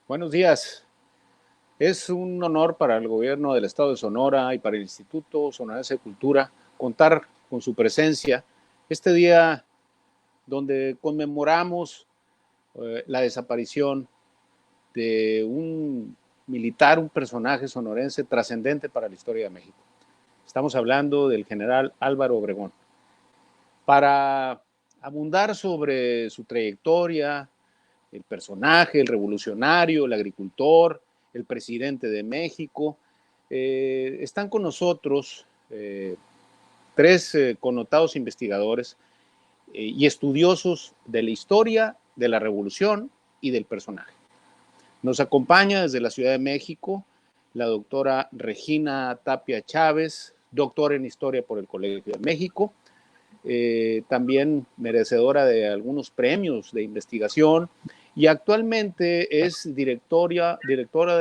Buenos días. Es un honor para el gobierno del estado de Sonora y para el Instituto Sonorense de Cultura contar con su presencia este día donde conmemoramos la desaparición de un militar, un personaje sonorense trascendente para la historia de México. Estamos hablando del general Álvaro Obregón. Para abundar sobre su trayectoria, el personaje, el revolucionario, el agricultor, el presidente de México. Están con nosotros tres connotados investigadores y estudiosos de la historia, de la revolución y del personaje. Nos acompaña desde la Ciudad de México la doctora Regina Tapia Chávez, doctora en historia por el Colegio de México, también merecedora de algunos premios de investigación y actualmente es directora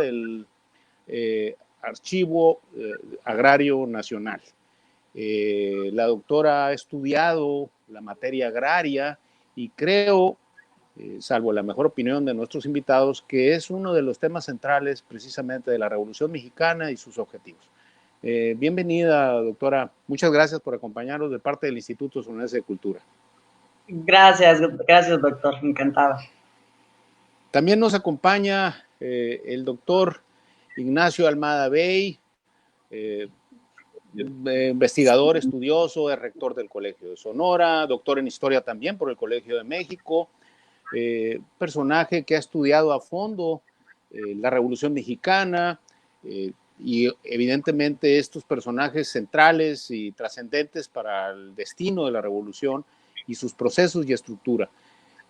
del Archivo Agrario Nacional. La doctora ha estudiado la materia agraria y creo, salvo la mejor opinión de nuestros invitados, que es uno de los temas centrales precisamente de la Revolución Mexicana y sus objetivos. Bienvenida, doctora. Muchas gracias por acompañarnos de parte del Instituto Sonorense de Cultura. Gracias, doctor. Encantada. También nos acompaña el doctor Ignacio Almada Bey, investigador, estudioso, es rector del Colegio de Sonora, doctor en historia también por el Colegio de México, personaje que ha estudiado a fondo la Revolución Mexicana, y evidentemente estos personajes centrales y trascendentes para el destino de la revolución y sus procesos y estructura.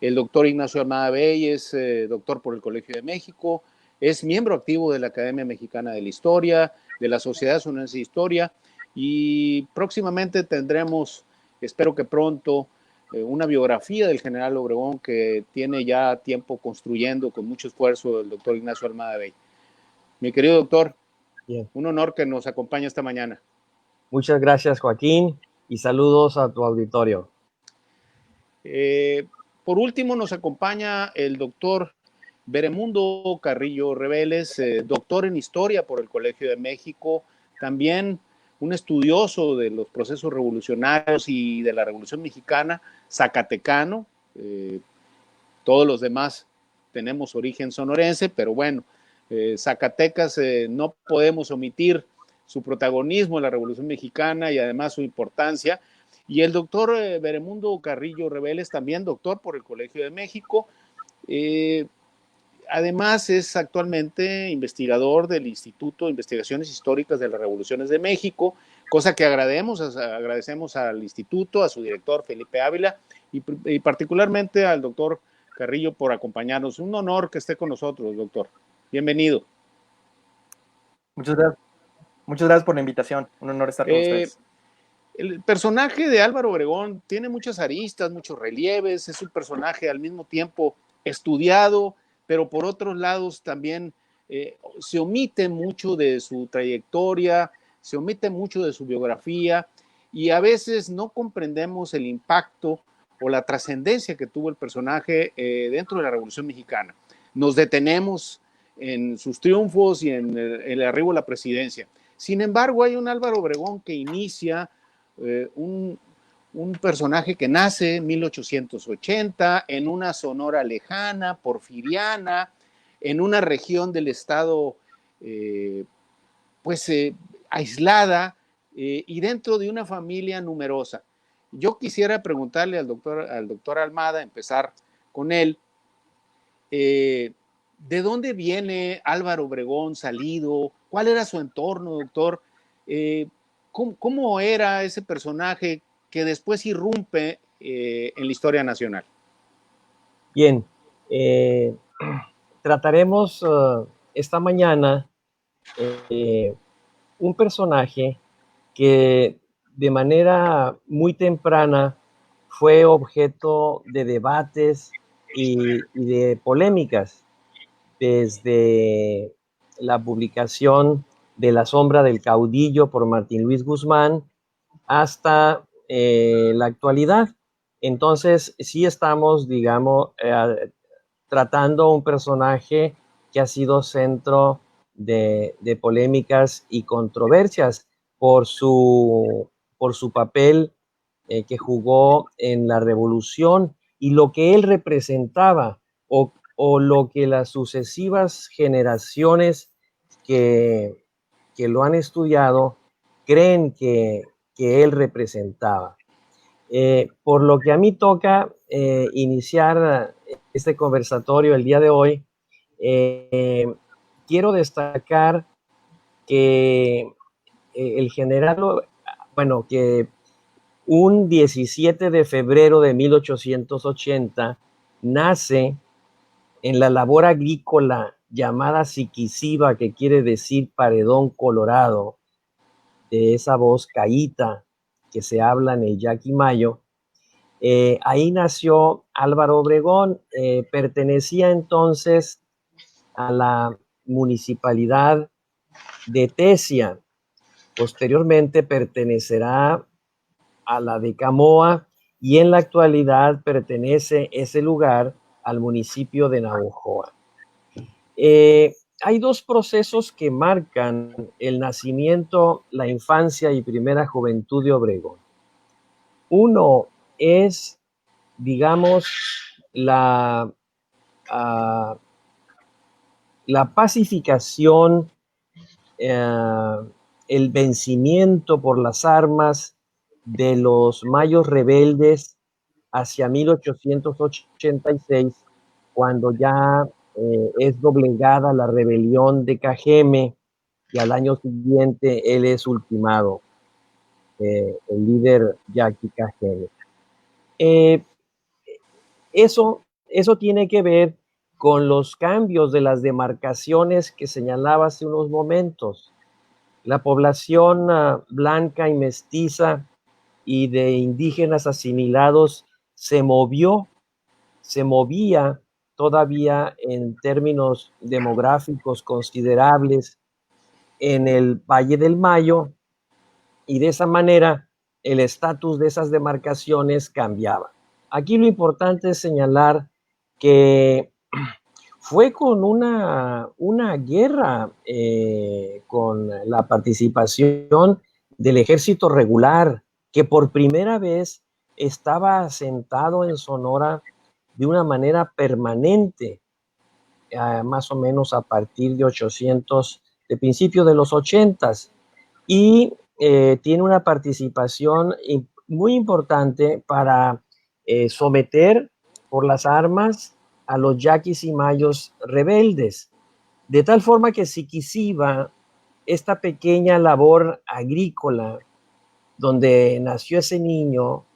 El doctor Ignacio Almada Bey es doctor por el Colegio de México, es miembro activo de la Academia Mexicana de la Historia, de la Sociedad Sonorense de Historia, y próximamente tendremos, espero que pronto, una biografía del general Obregón que tiene ya tiempo construyendo con mucho esfuerzo el doctor Ignacio Almada Bey. Mi querido doctor, bien, un honor que nos acompañe esta mañana. Muchas gracias, Joaquín, y saludos a tu auditorio. Por último, nos acompaña el doctor Veremundo Carrillo Reveles, doctor en Historia por el Colegio de México, también un estudioso de los procesos revolucionarios y de la Revolución Mexicana, zacatecano. Todos los demás tenemos origen sonorense, pero bueno, Zacatecas no podemos omitir su protagonismo en la Revolución Mexicana y además su importancia. Y el doctor Veremundo Carrillo Reveles, también doctor por el Colegio de México, además es actualmente investigador del Instituto de Investigaciones Históricas de las Revoluciones de México, cosa que agradecemos al instituto, a su director Felipe Ávila y particularmente al doctor Carrillo por acompañarnos. Un honor que esté con nosotros, doctor. Bienvenido. Muchas gracias por la invitación. Un honor estar con ustedes. El personaje de Álvaro Obregón tiene muchas aristas, muchos relieves, es un personaje al mismo tiempo estudiado, pero por otros lados también se omite mucho de su trayectoria, se omite mucho de su biografía y a veces no comprendemos el impacto o la trascendencia que tuvo el personaje dentro de la Revolución Mexicana. Nos detenemos en sus triunfos y en el arribo a la presidencia. Sin embargo, hay un Álvaro Obregón que inicia un personaje que nace en 1880 en una Sonora lejana, porfiriana, en una región del estado aislada y dentro de una familia numerosa. Yo quisiera preguntarle al doctor Almada, empezar con él, ¿de dónde viene Álvaro Obregón salido? ¿Cuál era su entorno, doctor? ¿Cómo era ese personaje que después irrumpe en la historia nacional? Bien, trataremos esta mañana un personaje que de manera muy temprana fue objeto de debates y de polémicas desde la publicación de La sombra del caudillo por Martín Luis Guzmán hasta la actualidad. Entonces, sí estamos, digamos, tratando un personaje que ha sido centro de polémicas y controversias por su papel que jugó en la revolución y lo que él representaba, o lo que las sucesivas generaciones que lo han estudiado creen que él representaba. Por lo que a mí toca iniciar este conversatorio el día de hoy, quiero destacar que el general, bueno, que un 17 de febrero de 1880 nace en la labor agrícola llamada Siquisiba, que quiere decir paredón colorado, de esa voz caíta que se habla en el Yaquimayo. Ahí nació Álvaro Obregón, pertenecía entonces a la municipalidad de Tesia. Posteriormente pertenecerá a la de Camoa y en la actualidad pertenece ese lugar al municipio de Navojoa. Hay dos procesos que marcan el nacimiento, la infancia y primera juventud de Obregón. Uno es, digamos, la pacificación, el vencimiento por las armas de los mayos rebeldes hacia 1886, cuando ya es doblegada la rebelión de Cajeme y al año siguiente él es ultimado, el líder Yaqui Cajeme. Eso tiene que ver con los cambios de las demarcaciones que señalaba hace unos momentos. La población blanca y mestiza y de indígenas asimilados se movía todavía en términos demográficos considerables en el Valle del Mayo, y de esa manera el estatus de esas demarcaciones cambiaba. Aquí lo importante es señalar que fue con una guerra con la participación del ejército regular, que por primera vez estaba asentado en Sonora de una manera permanente, más o menos a partir de principios de los 80s, y tiene una participación muy importante para someter por las armas a los yaquis y mayos rebeldes, de tal forma que Siquisiba, esta pequeña labor agrícola donde nació ese niño,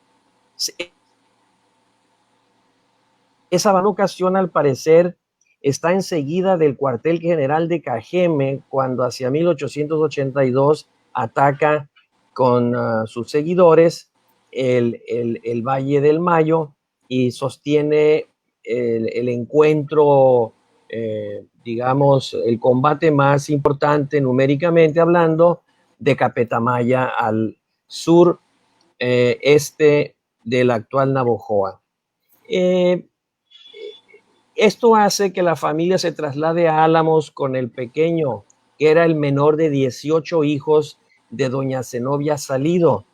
esa ocasión al parecer está enseguida del cuartel general de Cajeme, cuando hacia 1882 ataca con sus seguidores el Valle del Mayo y sostiene el encuentro, digamos, el combate más importante numéricamente hablando, de Capetamaya al sur este de la actual Navojoa. Esto hace que la familia se traslade a Álamos con el pequeño, que era el menor de 18 hijos de doña Zenobia Salido,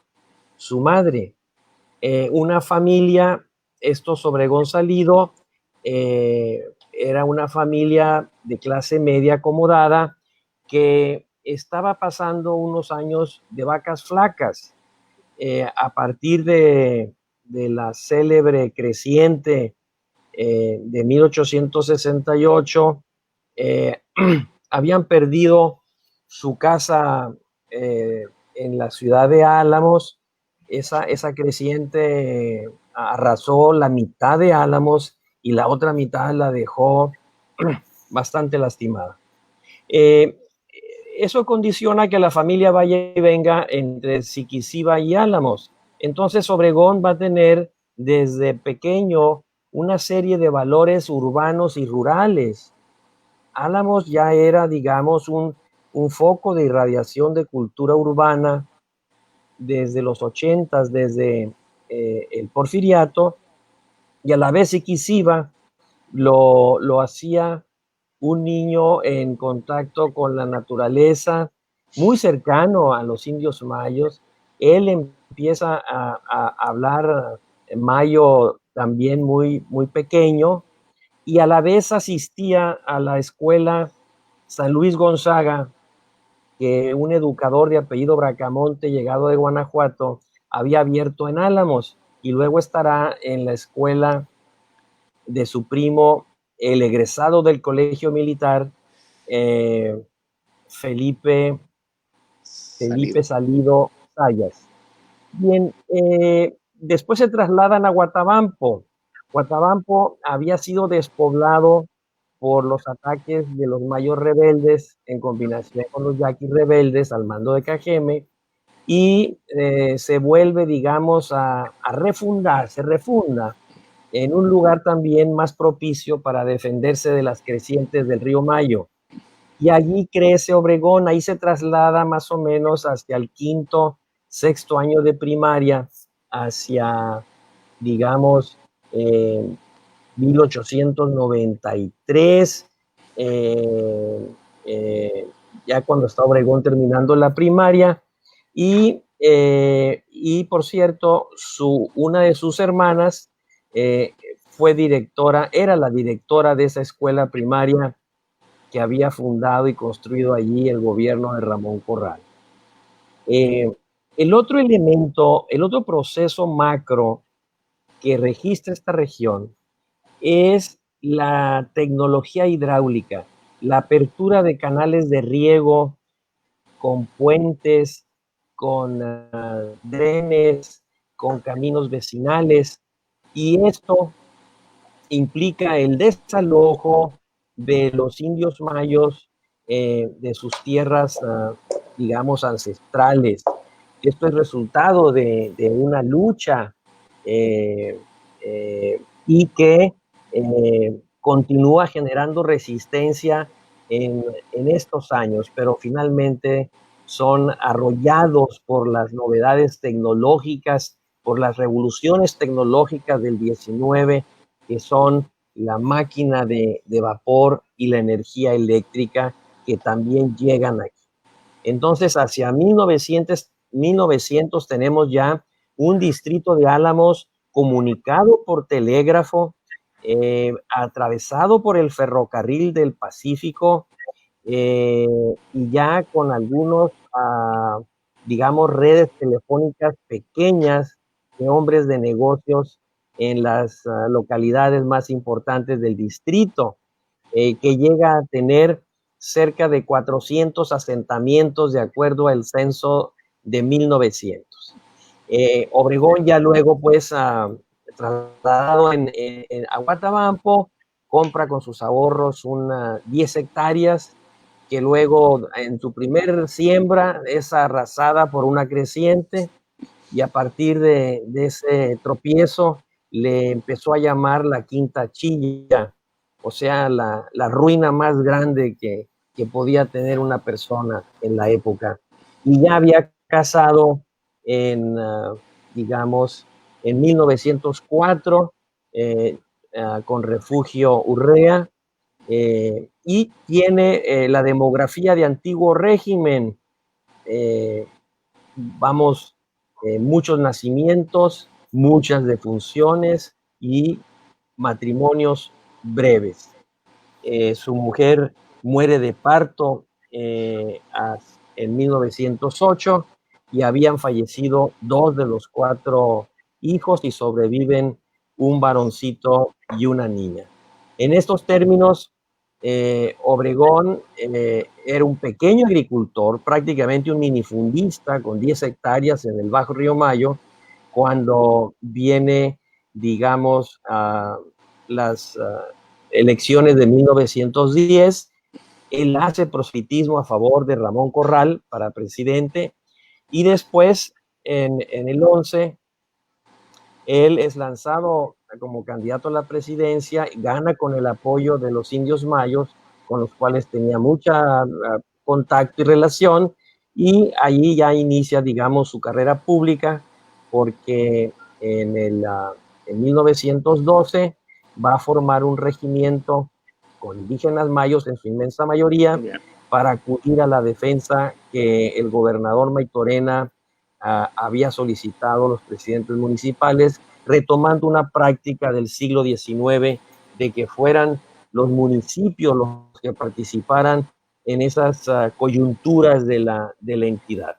su madre. Una familia, estos Obregón Salido, era una familia de clase media acomodada que estaba pasando unos años de vacas flacas. A partir de la célebre creciente de 1868, habían perdido su casa en la ciudad de Álamos. Esa creciente arrasó la mitad de Álamos y la otra mitad la dejó bastante lastimada. Eso condiciona que la familia vaya y venga entre Siquisiba y Álamos. Entonces Obregón va a tener desde pequeño una serie de valores urbanos y rurales. Álamos ya era, digamos, un foco de irradiación de cultura urbana desde los 80s, desde el Porfiriato, y a la vez Siquisiba lo hacía un niño en contacto con la naturaleza, muy cercano a los indios mayos. Él empieza a hablar mayo también muy pequeño, y a la vez asistía a la escuela San Luis Gonzaga, que un educador de apellido Bracamonte, llegado de Guanajuato, había abierto en Álamos, y luego estará en la escuela de su primo, el egresado del colegio militar, Felipe Salido Sayas. Bien, después se trasladan a Guatabampo. Guatabampo había sido despoblado por los ataques de los mayos rebeldes en combinación con los yaquis rebeldes al mando de Cajeme, y se vuelve, digamos, a refundar, se refunda en un lugar también más propicio para defenderse de las crecientes del río Mayo. Y allí crece Obregón, ahí se traslada más o menos hacia el quinto, sexto año de primaria, hacia, digamos, 1893, ya cuando está Obregón terminando la primaria, y por cierto, una de sus hermanas fue directora, era la directora de esa escuela primaria que había fundado y construido allí el gobierno de Ramón Corral. El otro elemento, el otro proceso macro que registra esta región es la tecnología hidráulica, la apertura de canales de riego con puentes, con drenes, con caminos vecinales, y esto implica el desalojo de los indios mayos de sus tierras, digamos, ancestrales. Esto es resultado de una lucha y que continúa generando resistencia en estos años, pero finalmente son arrollados por las novedades tecnológicas, por las revoluciones tecnológicas del 19, que son la máquina de vapor y la energía eléctrica, que también llegan aquí. Entonces, hacia 1900 tenemos ya un distrito de Álamos comunicado por telégrafo, atravesado por el ferrocarril del Pacífico, y ya con algunos, digamos, redes telefónicas pequeñas de hombres de negocios en las localidades más importantes del distrito, que llega a tener cerca de 400 asentamientos de acuerdo al censo de 1900. Obregón ya luego, pues, trasladado a Guatabampo, compra con sus ahorros unas 10 hectáreas, que luego en su primer siembra es arrasada por una creciente, y a partir de ese tropiezo le empezó a llamar la Quinta Chilla, o sea, la ruina más grande que podía tener una persona en la época. Y ya había casado digamos, en 1904 con Refugio Urrea, y tiene la demografía de antiguo régimen. Vamos, muchos nacimientos, muchas defunciones y matrimonios breves. Su mujer muere de parto en 1908, y habían fallecido 2 de los 4 hijos, y sobreviven un varoncito y una niña. En estos términos, Obregón era un pequeño agricultor, prácticamente un minifundista con 10 hectáreas en el Bajo Río Mayo, cuando viene, digamos, a las elecciones de 1910. Él hace proselitismo a favor de Ramón Corral para presidente, y después, en el 11, él es lanzado como candidato a la presidencia, gana con el apoyo de los indios mayos, con los cuales tenía mucha contacto y relación, y allí ya inicia, digamos, su carrera pública, porque en 1912 va a formar un regimiento con indígenas mayos en su inmensa mayoría, para acudir a la defensa que el gobernador Maytorena había solicitado a los presidentes municipales, retomando una práctica del siglo XIX de que fueran los municipios los que participaran en esas coyunturas de la entidad.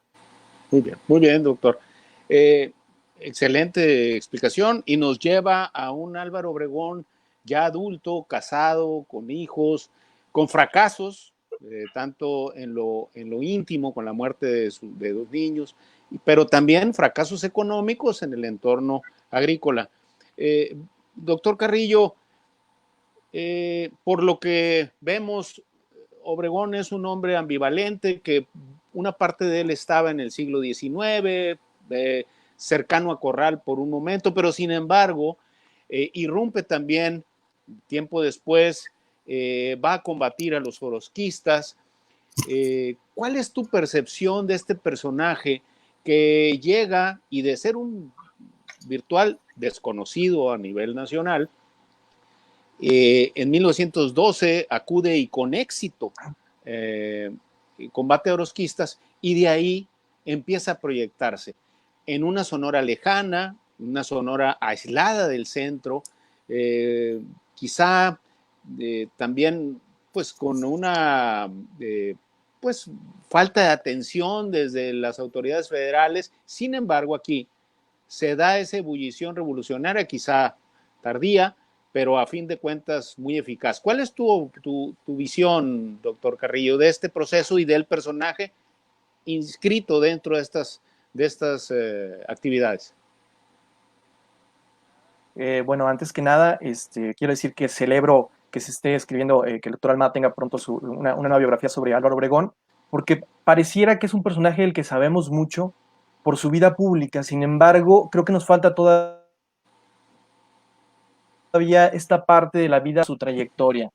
Muy bien, doctor. Excelente explicación y nos lleva a un Álvaro Obregón ya adulto, casado, con hijos, con fracasos, tanto en lo íntimo, con la muerte de 2 niños, pero también fracasos económicos en el entorno agrícola. Doctor Carrillo, por lo que vemos, Obregón es un hombre ambivalente, que una parte de él estaba en el siglo XIX, cercano a Corral por un momento, pero sin embargo, irrumpe también tiempo después, va a combatir a los orosquistas. ¿Cuál es tu percepción de este personaje que llega y de ser un virtual desconocido a nivel nacional, en 1912 acude y con éxito combate a orosquistas y de ahí empieza a proyectarse en una Sonora lejana, una Sonora aislada del centro, quizá también pues con una pues falta de atención desde las autoridades federales. Sin embargo, aquí se da esa ebullición revolucionaria, quizá tardía, pero a fin de cuentas muy eficaz. ¿Cuál es tu visión, doctor Carrillo, de este proceso y del personaje inscrito dentro de estas actividades? Bueno, antes que nada, quiero decir que celebro que se esté escribiendo, que el doctor Almada tenga pronto una nueva biografía sobre Álvaro Obregón, porque pareciera que es un personaje del que sabemos mucho por su vida pública. Sin embargo, creo que nos falta todavía esta parte de la vida, su trayectoria.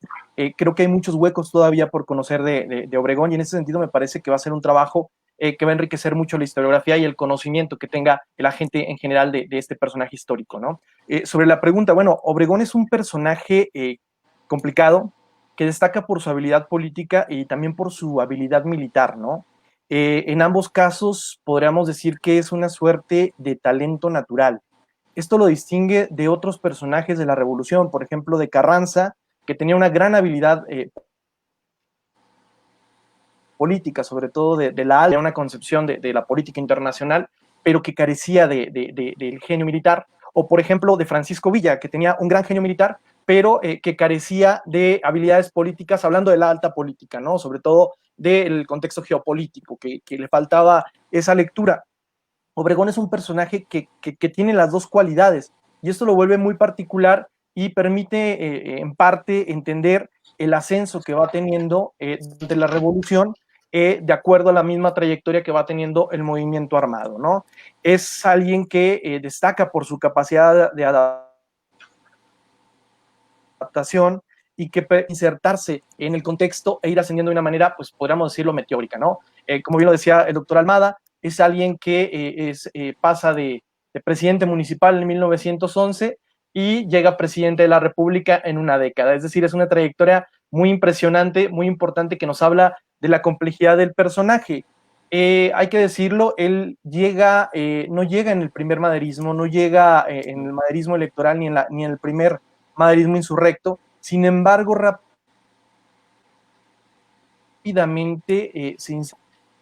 Creo que hay muchos huecos todavía por conocer de Obregón, y en ese sentido me parece que va a ser un trabajo que va a enriquecer mucho la historiografía y el conocimiento que tenga la gente en general de este personaje histórico, ¿no? Sobre la pregunta, bueno, Obregón es un personaje complicado, que destaca por su habilidad política y también por su habilidad militar, ¿no? En ambos casos podríamos decir que es una suerte de talento natural. Esto lo distingue de otros personajes de la Revolución, por ejemplo, de Carranza, que tenía una gran habilidad política, sobre todo de una concepción de la política internacional, pero que carecía del genio militar. O, por ejemplo, de Francisco Villa, que tenía un gran genio militar, pero que carecía de habilidades políticas, hablando de la alta política, ¿no? Sobre todo del contexto geopolítico, que le faltaba esa lectura. Obregón es un personaje que tiene las dos cualidades, y esto lo vuelve muy particular y permite en parte entender el ascenso que va teniendo de la revolución, de acuerdo a la misma trayectoria que va teniendo el movimiento armado, ¿no? Es alguien que destaca por su capacidad de adaptación y que puede insertarse en el contexto e ir ascendiendo de una manera, pues podríamos decirlo, meteórica, ¿no? Como bien lo decía el doctor Almada, es alguien que pasa de presidente municipal en 1911 y llega presidente de la República en una década. Es decir, es una trayectoria muy impresionante, muy importante, que nos habla de la complejidad del personaje. Hay que decirlo, él no llega en el primer maderismo, no llega en el maderismo electoral ni en el primer maderismo insurrecto. Sin embargo, rápidamente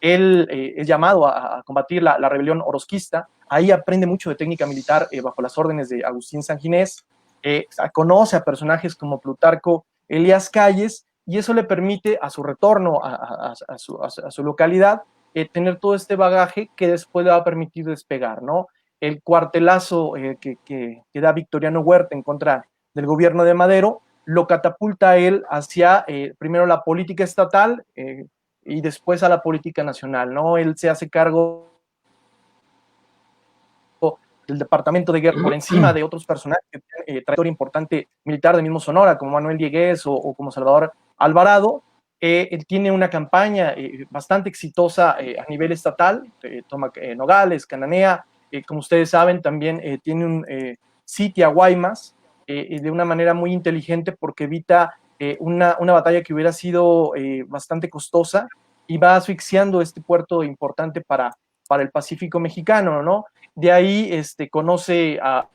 él es llamado a combatir la rebelión orosquista. Ahí aprende mucho de técnica militar bajo las órdenes de Agustín Sanginés. Conoce a personajes como Plutarco Elías Calles, y eso le permite, a su retorno a su localidad, tener todo este bagaje que después le va a permitir despegar, ¿no? El cuartelazo que da Victoriano Huerta en contra del gobierno de Madero lo catapulta a él hacia primero la política estatal y después a la política nacional, ¿no? Él se hace cargo del Departamento de Guerra por encima de otros personajes que tienen trayectoria importante militar del mismo Sonora, como Manuel Dieguez o como Salvador Alvarado. Él tiene una campaña bastante exitosa a nivel estatal, toma Nogales, Cananea, como ustedes saben, también tiene un sitio a Guaymas, de una manera muy inteligente, porque evita una batalla que hubiera sido bastante costosa y va asfixiando este puerto importante para el Pacífico mexicano, ¿no? De ahí conoce a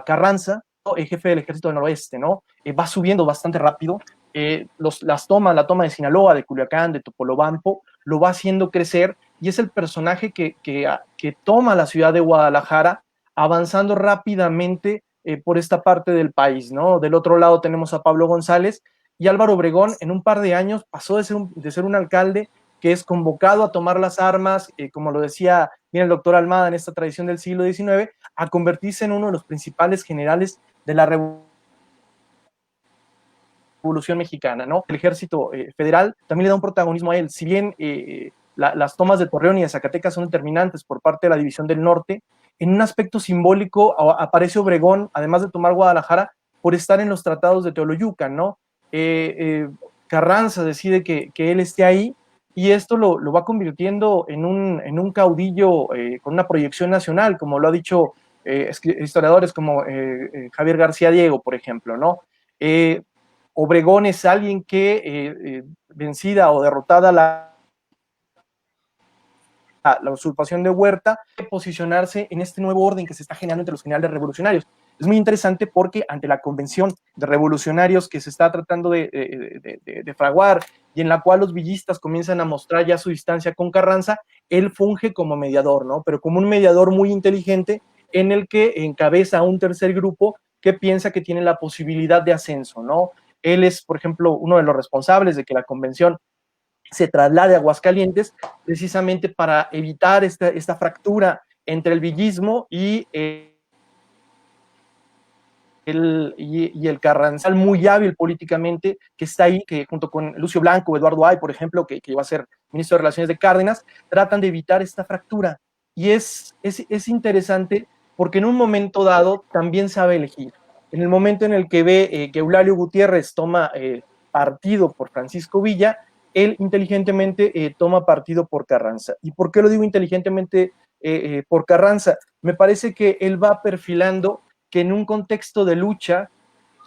Carranza, el jefe del ejército del noroeste, ¿no? Va subiendo bastante rápido, la toma de Sinaloa, de Culiacán, de Topolobampo, lo va haciendo crecer y es el personaje que toma la ciudad de Guadalajara, avanzando rápidamente por esta parte del país, ¿no? Del otro lado tenemos a Pablo González y Álvaro Obregón en un par de años pasó de ser un alcalde que es convocado a tomar las armas, como lo decía bien el doctor Almada en esta tradición del siglo XIX, a convertirse en uno de los principales generales de la Revolución Mexicana, ¿no? El ejército federal también le da un protagonismo a él, si bien las tomas de Torreón y de Zacatecas son determinantes por parte de la División del Norte, en un aspecto simbólico aparece Obregón, además de tomar Guadalajara, por estar en los tratados de Teoloyucan, ¿no? Carranza decide que él esté ahí, y esto lo va convirtiendo en un caudillo con una proyección nacional, como lo ha dicho historiadores como Javier García Diego, por ejemplo, ¿no? Obregón es alguien que, vencida o derrotada la usurpación de Huerta, posicionarse en este nuevo orden que se está generando entre los generales revolucionarios. Es muy interesante porque ante la convención de revolucionarios que se está tratando de fraguar y en la cual los villistas comienzan a mostrar ya su distancia con Carranza, él funge como mediador, ¿no? Pero como un mediador muy inteligente en el que encabeza a un tercer grupo que piensa que tiene la posibilidad de ascenso, ¿no? Él es, por ejemplo, uno de los responsables de que la convención se traslade a Aguascalientes precisamente para evitar esta fractura entre el villismo y el Carranzal, muy hábil políticamente, que está ahí, que junto con Lucio Blanco, Eduardo Ay, por ejemplo, que iba a ser ministro de Relaciones de Cárdenas, tratan de evitar esta fractura. Y es interesante porque en un momento dado también sabe elegir. En el momento en el que ve que Eulalio Gutiérrez toma partido por Francisco Villa, él inteligentemente toma partido por Carranza. ¿Y por qué lo digo inteligentemente por Carranza? Me parece que él va perfilando que en un contexto de lucha,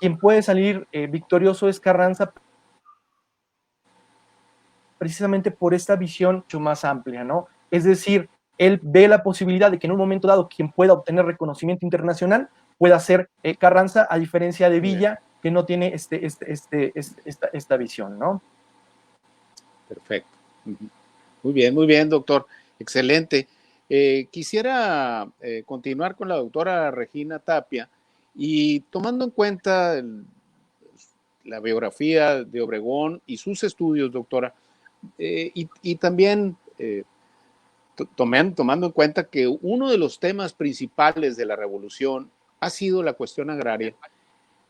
quien puede salir victorioso es Carranza, precisamente por esta visión mucho más amplia, ¿no? Es decir, él ve la posibilidad de que en un momento dado quien pueda obtener reconocimiento internacional pueda ser Carranza, a diferencia de Villa, que no tiene esta visión, ¿no? Perfecto. Muy bien, doctor. Excelente. Quisiera continuar con la doctora Regina Tapia y tomando en cuenta la biografía de Obregón y sus estudios, doctora, y también tomando en cuenta que uno de los temas principales de la revolución ha sido la cuestión agraria.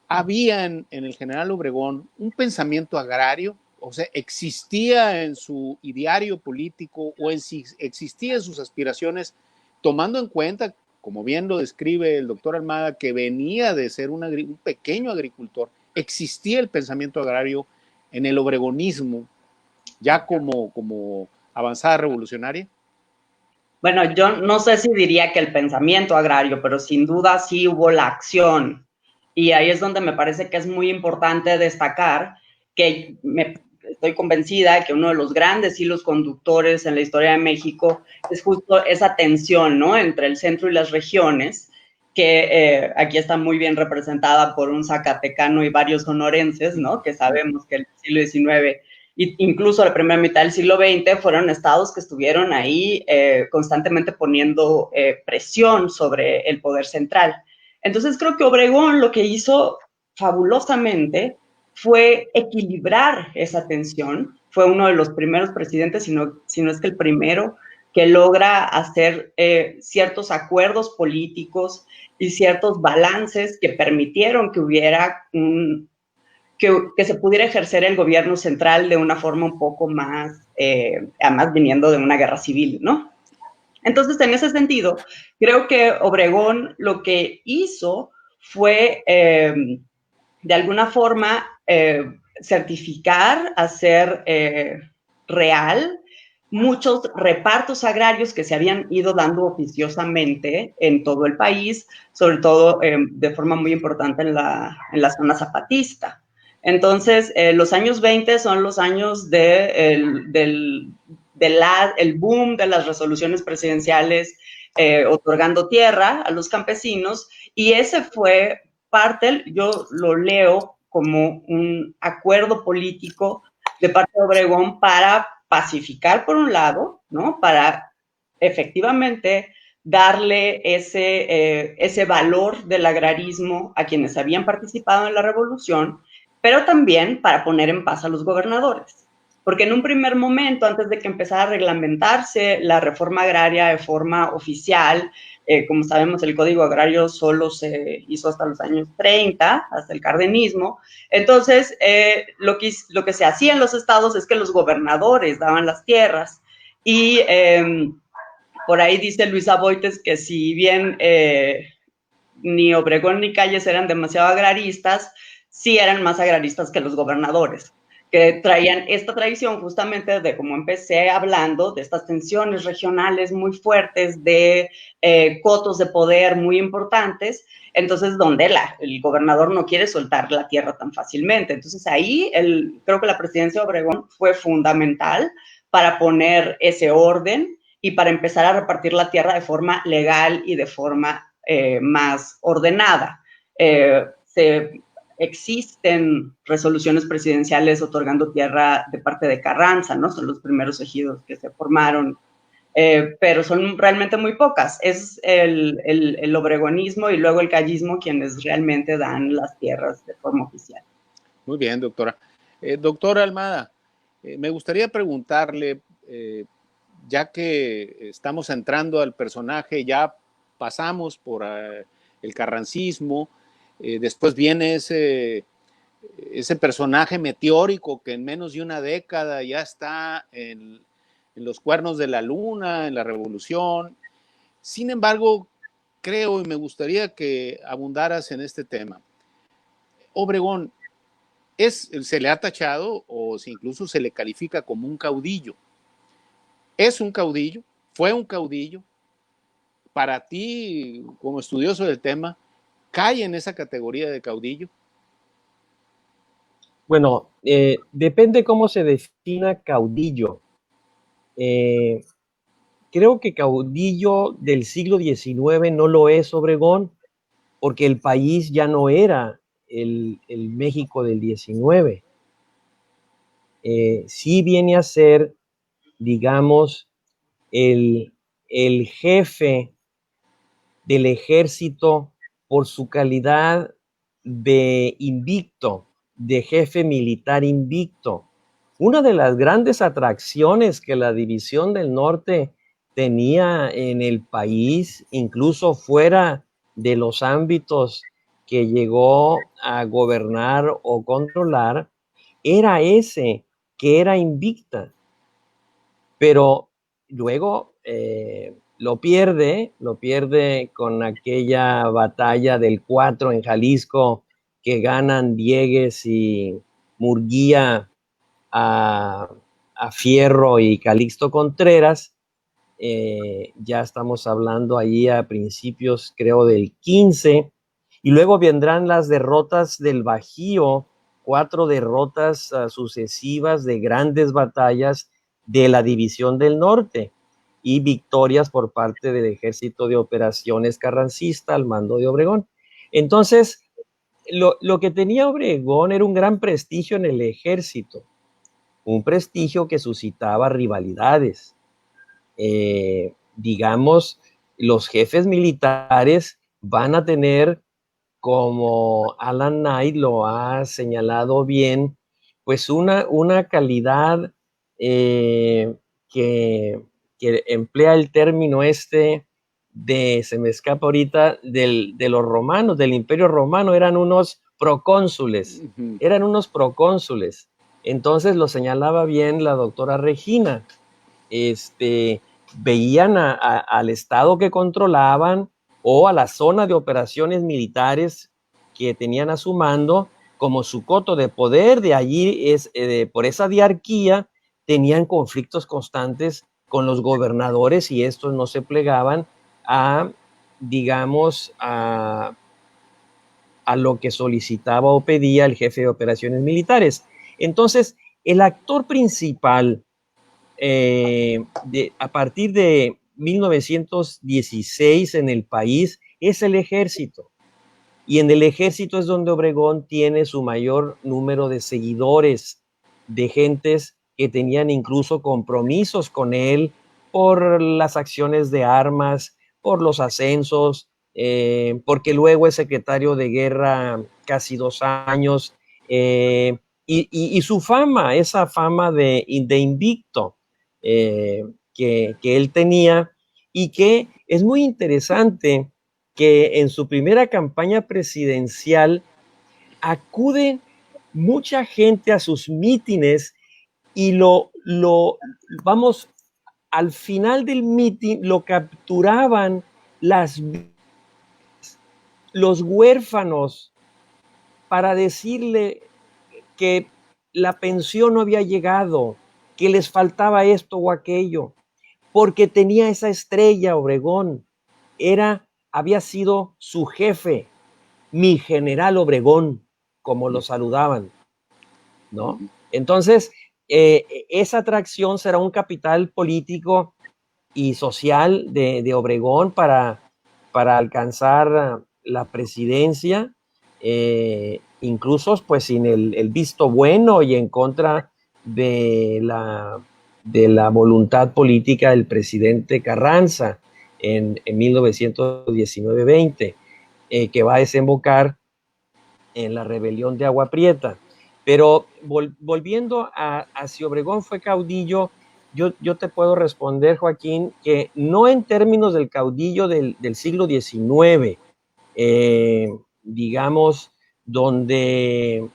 ¿Había en el general Obregón un pensamiento agrario? O sea, ¿existía en su ideario político o existía en sus aspiraciones, tomando en cuenta, como bien lo describe el doctor Almada, que venía de ser un pequeño agricultor? ¿Existía el pensamiento agrario en el obregonismo ya como avanzada revolucionaria? Bueno, yo no sé si diría que el pensamiento agrario, pero sin duda sí hubo la acción. Y ahí es donde me parece que es muy importante destacar que estoy convencida de que uno de los grandes hilos conductores en la historia de México es justo esa tensión, ¿no?, entre el centro y las regiones, que aquí está muy bien representada por un zacatecano y varios sonorenses, ¿no?, que sabemos que el siglo XIX incluso la primera mitad del siglo XX fueron estados que estuvieron ahí constantemente poniendo presión sobre el poder central. Entonces creo que Obregón lo que hizo fabulosamente fue equilibrar esa tensión. Fue uno de los primeros presidentes, si no es que el primero, que logra hacer ciertos acuerdos políticos y ciertos balances que permitieron que hubiera que se pudiera ejercer el gobierno central de una forma un poco más, además viniendo de una guerra civil, ¿no? Entonces, en ese sentido, creo que Obregón lo que hizo fue, de alguna forma, certificar, hacer real muchos repartos agrarios que se habían ido dando oficiosamente en todo el país, sobre todo de forma muy importante en la zona zapatista. Entonces, los años 20 son los años del boom de las resoluciones presidenciales otorgando tierra a los campesinos, y ese fue parte, yo lo leo como un acuerdo político de parte de Obregón para pacificar por un lado, ¿no? Para efectivamente darle ese valor del agrarismo a quienes habían participado en la revolución, pero también para poner en paz a los gobernadores. Porque en un primer momento, antes de que empezara a reglamentarse la reforma agraria de forma oficial, como sabemos, el Código Agrario solo se hizo hasta los años 30, hasta el cardenismo. Entonces, lo que se hacía en los estados es que los gobernadores daban las tierras. Y por ahí dice Luisa Boites que si bien ni Obregón ni Calles eran demasiado agraristas, sí eran más agraristas que los gobernadores, que traían esta tradición justamente de, como empecé hablando, de estas tensiones regionales muy fuertes, de cotos de poder muy importantes, entonces donde el gobernador no quiere soltar la tierra tan fácilmente. Entonces ahí creo que la presidencia de Obregón fue fundamental para poner ese orden y para empezar a repartir la tierra de forma legal y de forma más ordenada. Existen resoluciones presidenciales otorgando tierra de parte de Carranza, ¿no? Son los primeros ejidos que se formaron, pero son realmente muy pocas. Es el obregonismo y luego el callismo quienes realmente dan las tierras de forma oficial. Muy bien, doctora. Doctora Almada, me gustaría preguntarle, ya que estamos entrando al personaje, ya pasamos por el carrancismo, después viene ese personaje meteórico que en menos de una década ya está en los cuernos de la luna, en la revolución. Sin embargo, creo y me gustaría que abundaras en este tema. Obregón, se le ha tachado o incluso se le califica como un caudillo. ¿Es un caudillo? ¿Fue un caudillo? Para ti, como estudioso del tema, ¿cae en esa categoría de caudillo? Bueno, depende cómo se defina caudillo. Creo que caudillo del siglo XIX no lo es Obregón, porque el país ya no era el México del XIX. Sí viene a ser, digamos, el jefe del ejército por su calidad de invicto, de jefe militar invicto. Una de las grandes atracciones que la División del Norte tenía en el país, incluso fuera de los ámbitos que llegó a gobernar o controlar, era ese, que era invicta. Pero luego lo pierde con aquella batalla del 4 en Jalisco que ganan Diegues y Murguía a Fierro y Calixto Contreras. Ya estamos hablando ahí a principios, creo, del 15, y luego vendrán las derrotas del Bajío, 4 derrotas sucesivas de grandes batallas de la División del Norte y victorias por parte del Ejército de Operaciones Carrancista al mando de Obregón. Entonces, lo que tenía Obregón era un gran prestigio en el ejército, un prestigio que suscitaba rivalidades. Digamos, los jefes militares van a tener, como Alan Knight lo ha señalado bien, pues una calidad que emplea el término se me escapa ahorita, de los romanos, del Imperio Romano, eran unos procónsules. Entonces lo señalaba bien la doctora Regina. Veían al Estado que controlaban o a la zona de operaciones militares que tenían a su mando como su coto de poder. De allí por esa diarquía tenían conflictos constantes con los gobernadores y estos no se plegaban a, digamos, a lo que solicitaba o pedía el jefe de operaciones militares. Entonces, el actor principal a partir de 1916 en el país es el ejército. Y en el ejército es donde Obregón tiene su mayor número de seguidores, de gentes que tenían incluso compromisos con él por las acciones de armas, por los ascensos, porque luego es secretario de guerra casi 2 años, y su fama, esa fama de invicto que él tenía, y que es muy interesante que en su primera campaña presidencial acude mucha gente a sus mítines y vamos, al final del mitin lo capturaban los huérfanos para decirle que la pensión no había llegado, que les faltaba esto o aquello, porque tenía esa estrella Obregón, había sido su jefe, mi general Obregón, como lo saludaban, ¿no? Entonces, esa atracción será un capital político y social de Obregón para alcanzar la presidencia, incluso pues sin el visto bueno y en contra de la voluntad política del presidente Carranza en 1919-20, que va a desembocar en la rebelión de Agua Prieta. Pero volviendo a si Obregón fue caudillo, yo te puedo responder, Joaquín, que no en términos del caudillo del siglo XIX, digamos, donde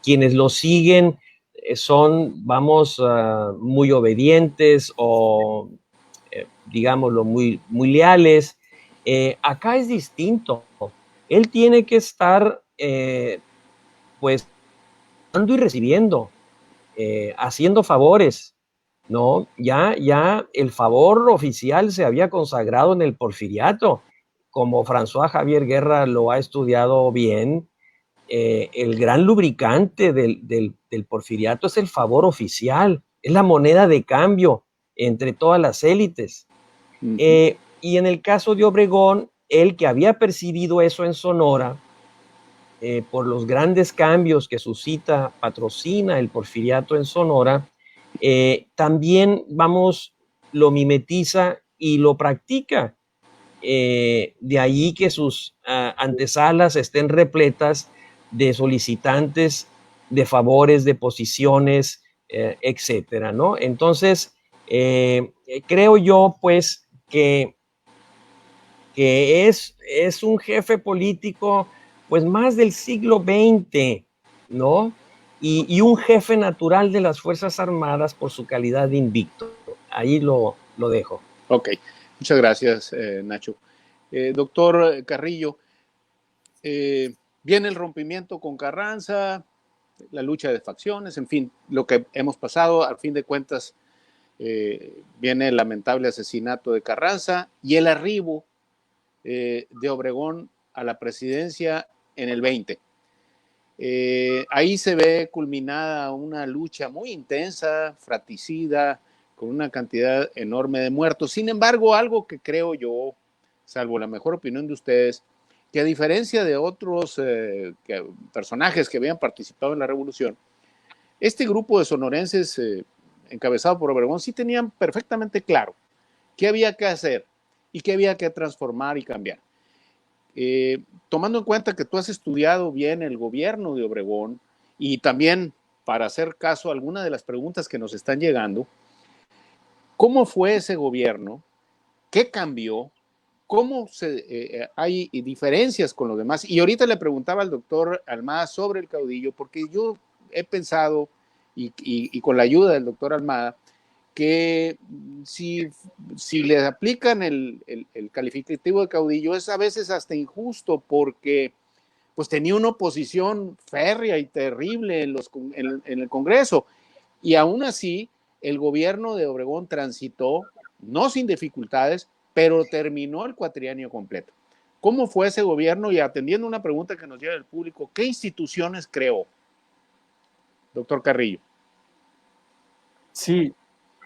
quienes lo siguen son, vamos, muy obedientes o, digámoslo, muy, muy leales. Acá es distinto. Él tiene que estar, pues, dando y recibiendo, haciendo favores, ¿no? Ya el favor oficial se había consagrado en el Porfiriato, como François Javier Guerra lo ha estudiado bien. El gran lubricante del Porfiriato es el favor oficial, es la moneda de cambio entre todas las élites. Y en el caso de Obregón, él que había percibido eso en Sonora, por los grandes cambios que patrocina el Porfiriato en Sonora, también, vamos, lo mimetiza y lo practica. De ahí que sus antesalas estén repletas de solicitantes de favores, de posiciones, etcétera, ¿no? Entonces, creo yo, pues, que es un jefe político, pues, más del siglo XX, ¿no? Y un jefe natural de las Fuerzas Armadas por su calidad de invicto. Ahí lo dejo. Ok, muchas gracias, Nacho. Doctor Carrillo, viene el rompimiento con Carranza, la lucha de facciones, en fin, lo que hemos pasado, al fin de cuentas, viene el lamentable asesinato de Carranza y el arribo de Obregón a la presidencia en el 20. Ahí se ve culminada una lucha muy intensa, fratricida, con una cantidad enorme de muertos. Sin embargo, algo que creo yo, salvo la mejor opinión de ustedes, que a diferencia de otros personajes que habían participado en la revolución, este grupo de sonorenses encabezado por Obregón sí tenían perfectamente claro qué había que hacer y qué había que transformar y cambiar. Tomando en cuenta que tú has estudiado bien el gobierno de Obregón y también para hacer caso a algunas de las preguntas que nos están llegando, ¿cómo fue ese gobierno? ¿Qué cambió? ¿Cómo hay diferencias con los demás? Y ahorita le preguntaba al doctor Almada sobre el caudillo, porque yo he pensado, y con la ayuda del doctor Almada, que si le aplican el calificativo de caudillo es a veces hasta injusto porque pues tenía una oposición férrea y terrible en el Congreso, Y aún así, el gobierno de Obregón transitó, no sin dificultades, pero terminó el cuatrienio completo. ¿Cómo fue ese gobierno? Y atendiendo una pregunta que nos lleva el público, ¿qué instituciones creó, doctor Carrillo? Sí,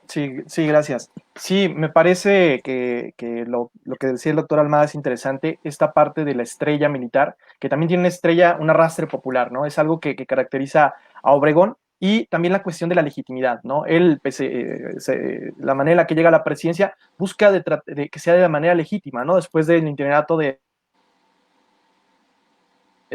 sí, gracias. Sí, me parece que lo que decía el doctor Almada es interesante, esta parte de la estrella militar, que también tiene una estrella, un arrastre popular, ¿no? Es algo que caracteriza a Obregón, y también la cuestión de la legitimidad, ¿no? Él, la manera en la que llega a la presidencia, busca de que sea de la manera legítima, ¿no? Después del interinato de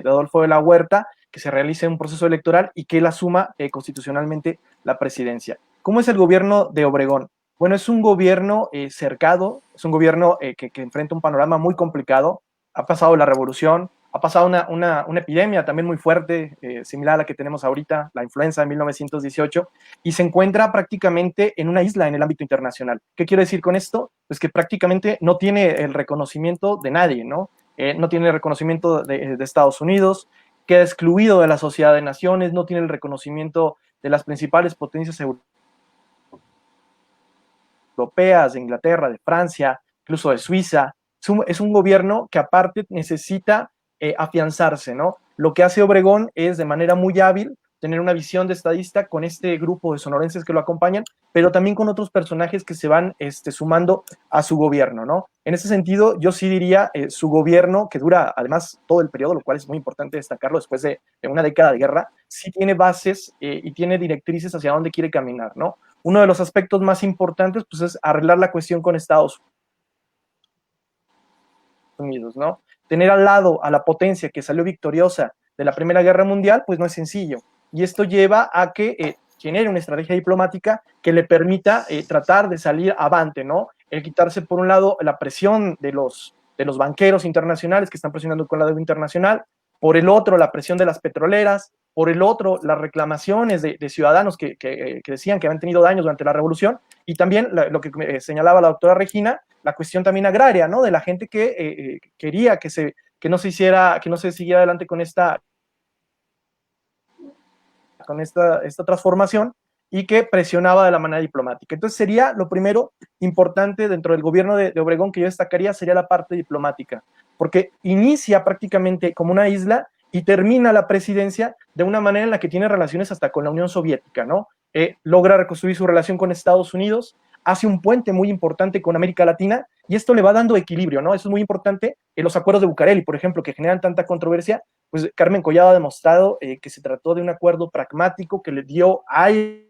Adolfo de la Huerta, que se realice un proceso electoral y que él asuma constitucionalmente la presidencia. ¿Cómo es el gobierno de Obregón? Bueno, es un gobierno cercado, es un gobierno que enfrenta un panorama muy complicado. Ha pasado la revolución, ha pasado una epidemia también muy fuerte, similar a la que tenemos ahorita, la influenza de 1918, y se encuentra prácticamente en una isla en el ámbito internacional. ¿Qué quiero decir con esto? Pues que prácticamente no tiene el reconocimiento de nadie, ¿no? No tiene el reconocimiento de Estados Unidos, queda excluido de la Sociedad de Naciones, no tiene el reconocimiento de las principales potencias europeas, de Inglaterra, de Francia, incluso de Suiza. Es un gobierno que aparte necesita afianzarse, ¿no? Lo que hace Obregón es de manera muy hábil tener una visión de estadista con este grupo de sonorenses que lo acompañan, pero también con otros personajes que se van sumando a su gobierno, ¿no? En ese sentido, yo sí diría su gobierno, que dura además todo el periodo, lo cual es muy importante destacarlo después de una década de guerra, sí tiene bases y tiene directrices hacia dónde quiere caminar, ¿no? Uno de los aspectos más importantes, pues, es arreglar la cuestión con Estados Unidos, ¿no? Tener al lado a la potencia que salió victoriosa de la Primera Guerra Mundial, pues no es sencillo. Y esto lleva a que genere una estrategia diplomática que le permita tratar de salir avante, ¿no? El quitarse, por un lado, la presión de los banqueros internacionales que están presionando con la deuda internacional, por el otro, la presión de las petroleras, por el otro, las reclamaciones de ciudadanos que decían que habían tenido daños durante la revolución, y también lo que señalaba la doctora Regina, la cuestión también agraria, ¿no? De la gente que quería que no se siguiera adelante con esta transformación, y que presionaba de la manera diplomática. Entonces sería lo primero importante dentro del gobierno de Obregón que yo destacaría, sería la parte diplomática, porque inicia prácticamente como una isla y termina la presidencia de una manera en la que tiene relaciones hasta con la Unión Soviética, ¿no? Logra reconstruir su relación con Estados Unidos, hace un puente muy importante con América Latina, y esto le va dando equilibrio, ¿no? Eso es muy importante en los acuerdos de Bucareli, por ejemplo, que generan tanta controversia. Pues Carmen Collado ha demostrado que se trató de un acuerdo pragmático que le dio aire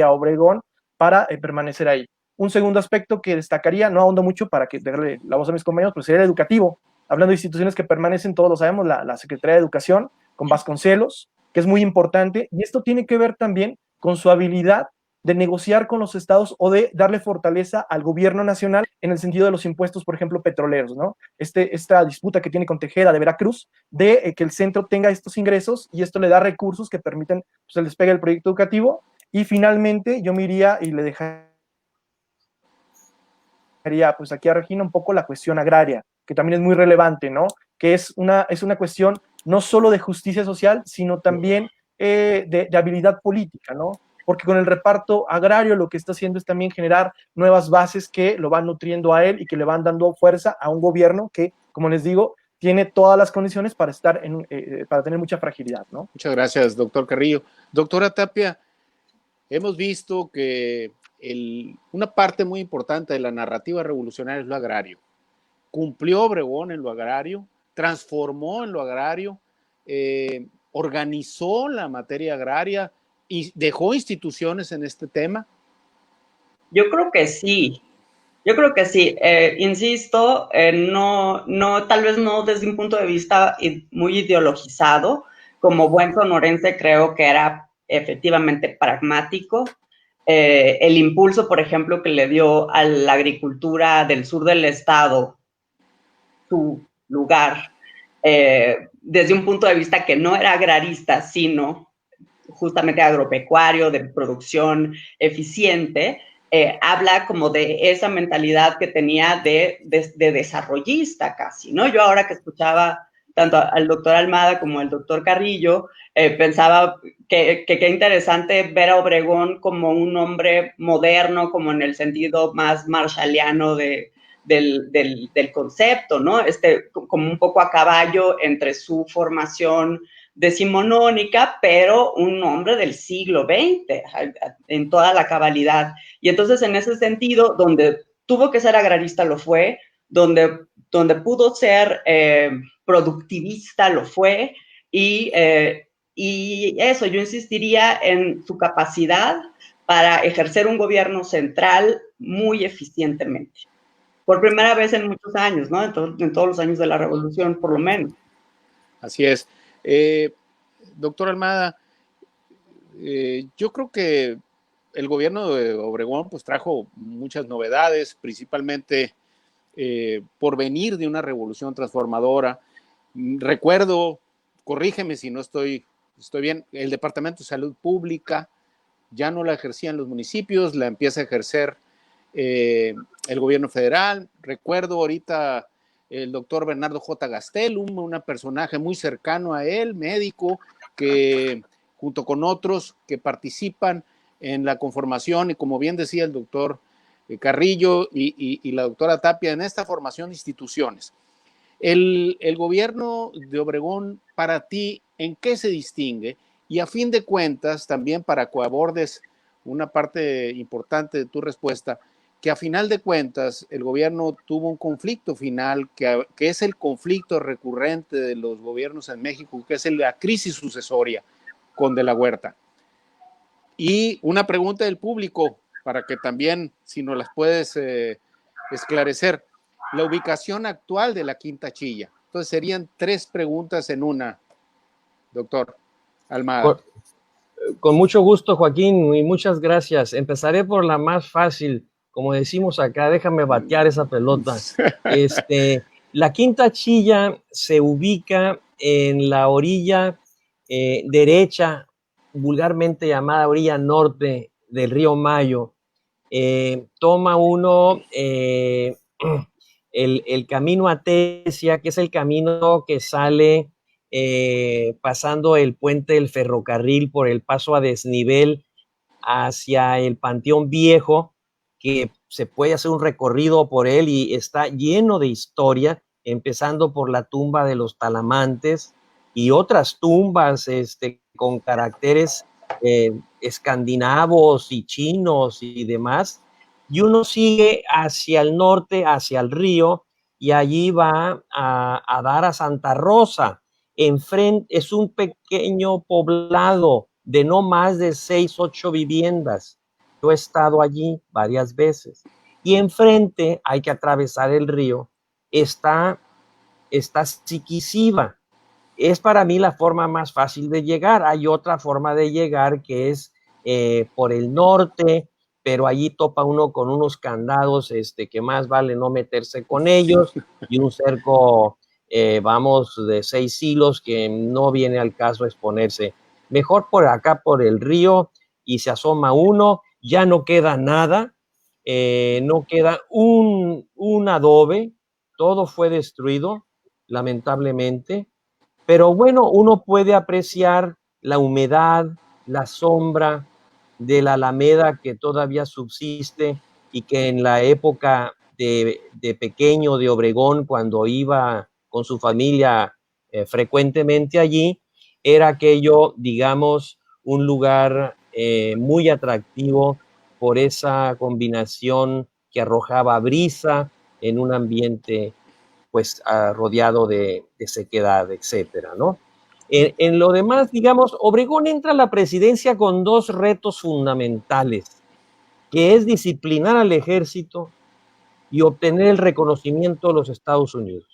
a Obregón para permanecer ahí. Un segundo aspecto que destacaría, no ahondo mucho para que darle la voz a mis compañeros, pero sería el educativo. Hablando de instituciones que permanecen, todos lo sabemos, la Secretaría de Educación con Vasconcelos, que es muy importante, y esto tiene que ver también con su habilidad de negociar con los estados o de darle fortaleza al gobierno nacional en el sentido de los impuestos, por ejemplo, petroleros, ¿no? Esta disputa que tiene con Tejeda de Veracruz, de que el centro tenga estos ingresos, y esto le da recursos que permiten, pues, el despegue del proyecto educativo. Y finalmente yo me iría y le dejaría pues aquí a Regina un poco la cuestión agraria, que también es muy relevante, ¿no? Que es una cuestión no solo de justicia social, sino también de habilidad política, ¿no? Porque con el reparto agrario lo que está haciendo es también generar nuevas bases que lo van nutriendo a él y que le van dando fuerza a un gobierno que, como les digo, tiene todas las condiciones para para tener mucha fragilidad, ¿no? Muchas gracias, doctor Carrillo. Doctora Tapia, hemos visto que una parte muy importante de la narrativa revolucionaria es lo agrario. Cumplió Obregón en lo agrario, transformó en lo agrario, organizó la materia agraria y dejó instituciones en este tema. Yo creo que sí. Insisto, tal vez no desde un punto de vista muy ideologizado. Como buen sonorense creo que era efectivamente pragmático. El impulso, por ejemplo, que le dio a la agricultura del sur del estado, su lugar, desde un punto de vista que no era agrarista, sino justamente agropecuario, de producción eficiente, habla como de esa mentalidad que tenía de desarrollista casi, ¿no? Yo ahora que escuchaba tanto al doctor Almada como al doctor Carrillo, pensaba que qué interesante ver a Obregón como un hombre moderno, como en el sentido más marshalliano del concepto, ¿no? Como un poco a caballo entre su formación decimonónica, pero un hombre del siglo XX, en toda la cabalidad. Y entonces, en ese sentido, donde tuvo que ser agrarista, lo fue, donde pudo ser productivista, lo fue, y eso, yo insistiría en su capacidad para ejercer un gobierno central muy eficientemente. Por primera vez en muchos años, ¿no? En todos los años de la Revolución, por lo menos. Así es. Doctor Almada, yo creo que el gobierno de Obregón pues trajo muchas novedades, principalmente por venir de una revolución transformadora. Recuerdo, corrígeme si no estoy bien, el Departamento de Salud Pública ya no la ejercían los municipios, la empieza a ejercer el gobierno federal. Recuerdo ahorita el doctor Bernardo J. Gastelum, un personaje muy cercano a él, médico, que junto con otros que participan en la conformación, y como bien decía el doctor Carrillo y la doctora Tapia, en esta formación de instituciones. El gobierno de Obregón, para ti, ¿en qué se distingue? Y a fin de cuentas, también para que abordes una parte importante de tu respuesta, que a final de cuentas el gobierno tuvo un conflicto final, que es el conflicto recurrente de los gobiernos en México, que es la crisis sucesoria con De la Huerta. Y una pregunta del público, para que también, si nos las puedes esclarecer, la ubicación actual de la Quinta Chilla. Entonces serían 3 preguntas en una, doctor Almada. Con mucho gusto, Joaquín, y muchas gracias. Empezaré por la más fácil, como decimos acá, déjame batear esa pelota. La Quinta Chilla se ubica en la orilla derecha, vulgarmente llamada orilla norte del río Mayo. Toma uno el camino a Tesia, que es el camino que sale pasando el puente del ferrocarril por el paso a desnivel hacia el Panteón Viejo, que se puede hacer un recorrido por él y está lleno de historia, empezando por la tumba de los Talamantes y otras tumbas con caracteres escandinavos y chinos y demás. Y uno sigue hacia el norte, hacia el río, y allí va a dar a Santa Rosa. Enfrente es un pequeño poblado de no más de 6, 8 viviendas. Yo he estado allí varias veces. Y enfrente, hay que atravesar el río, está Siquiciba. Es para mí la forma más fácil de llegar. Hay otra forma de llegar que es por el norte, pero allí topa uno con unos candados que más vale no meterse con ellos, y un cerco, de 6 hilos que no viene al caso exponerse. Mejor por acá, por el río, y se asoma uno, ya no queda nada, no queda un adobe, todo fue destruido, lamentablemente. Pero bueno, uno puede apreciar la humedad, la sombra de la alameda que todavía subsiste y que en la época de pequeño de Obregón, cuando iba con su familia frecuentemente allí, era aquello, digamos, un lugar muy atractivo por esa combinación que arrojaba brisa en un ambiente pues rodeado de sequedad, etcétera, ¿no? En lo demás, digamos, Obregón entra a la presidencia con 2 retos fundamentales, que es disciplinar al ejército y obtener el reconocimiento de los Estados Unidos.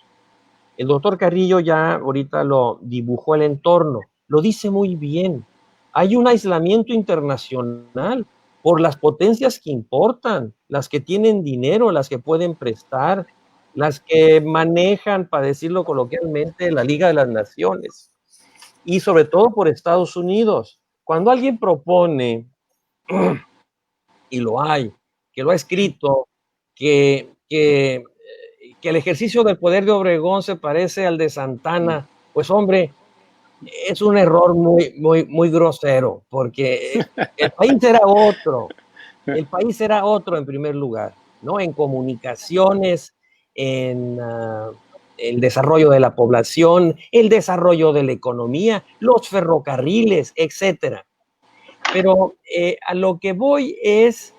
El doctor Carrillo ya ahorita lo dibujó el entorno, lo dice muy bien. Hay un aislamiento internacional por las potencias que importan, las que tienen dinero, las que pueden prestar, las que manejan, para decirlo coloquialmente, la Liga de las Naciones, y sobre todo por Estados Unidos. Cuando alguien propone, y lo hay, que lo ha escrito, que que el ejercicio del poder de Obregón se parece al de Santana, pues hombre, es un error muy grosero, porque el país era otro. El país era otro en primer lugar, ¿no? En comunicaciones, en el desarrollo de la población, el desarrollo de la economía, los ferrocarriles, etcétera. Pero a lo que voy es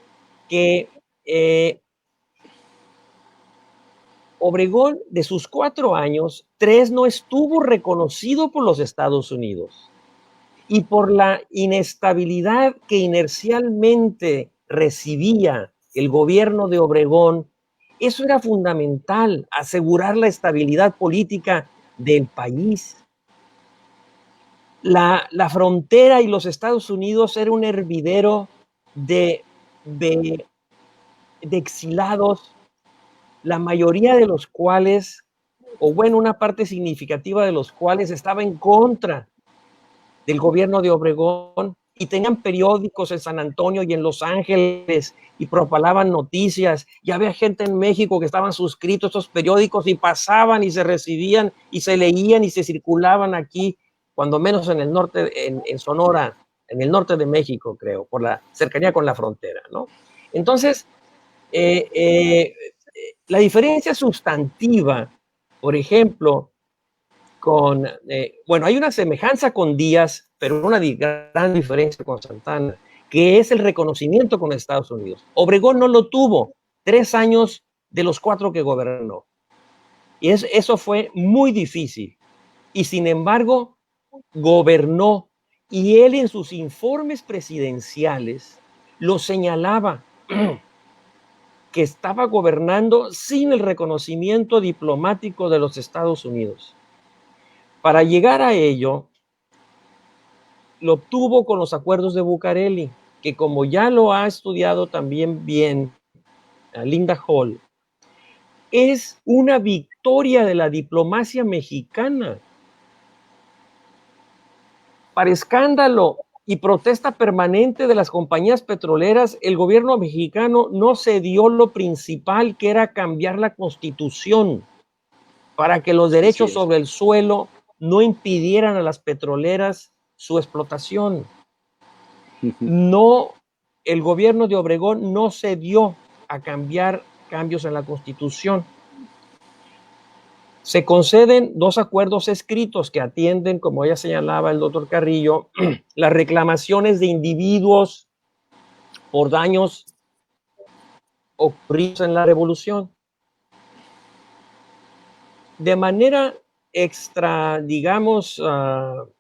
que Obregón, de sus 4 años, 3 no estuvo reconocido por los Estados Unidos. Y por la inestabilidad que inercialmente recibía el gobierno de Obregón, eso era fundamental, asegurar la estabilidad política del país. La frontera y los Estados Unidos era un hervidero de exilados, la mayoría de los cuales, o bueno, una parte significativa de los cuales estaba en contra del gobierno de Obregón, y tenían periódicos en San Antonio y en Los Ángeles y propalaban noticias, y había gente en México que estaban suscritos a estos periódicos y pasaban y se recibían y se leían y se circulaban aquí, cuando menos en el norte, en Sonora, en el norte de México, creo, por la cercanía con la frontera, ¿no? Entonces, la diferencia sustantiva, por ejemplo, bueno, hay una semejanza con Díaz, pero una gran diferencia con Santana, que es el reconocimiento con Estados Unidos. Obregón no lo tuvo 3 años de los 4 que gobernó. Y eso fue muy difícil. Y sin embargo, gobernó. Y él en sus informes presidenciales lo señalaba que estaba gobernando sin el reconocimiento diplomático de los Estados Unidos. Para llegar a ello, lo obtuvo con los acuerdos de Bucareli, que como ya lo ha estudiado también bien Linda Hall, es una victoria de la diplomacia mexicana. Para escándalo y protesta permanente de las compañías petroleras, el gobierno mexicano no cedió lo principal, que era cambiar la Constitución para que los derechos sobre el suelo no impidieran a las petroleras su explotación. No, el gobierno de Obregón no cedió a cambiar cambios en la Constitución. Se conceden 2 acuerdos escritos que atienden, como ya señalaba el doctor Carrillo, las reclamaciones de individuos por daños ocurridos en la revolución. De manera digamos,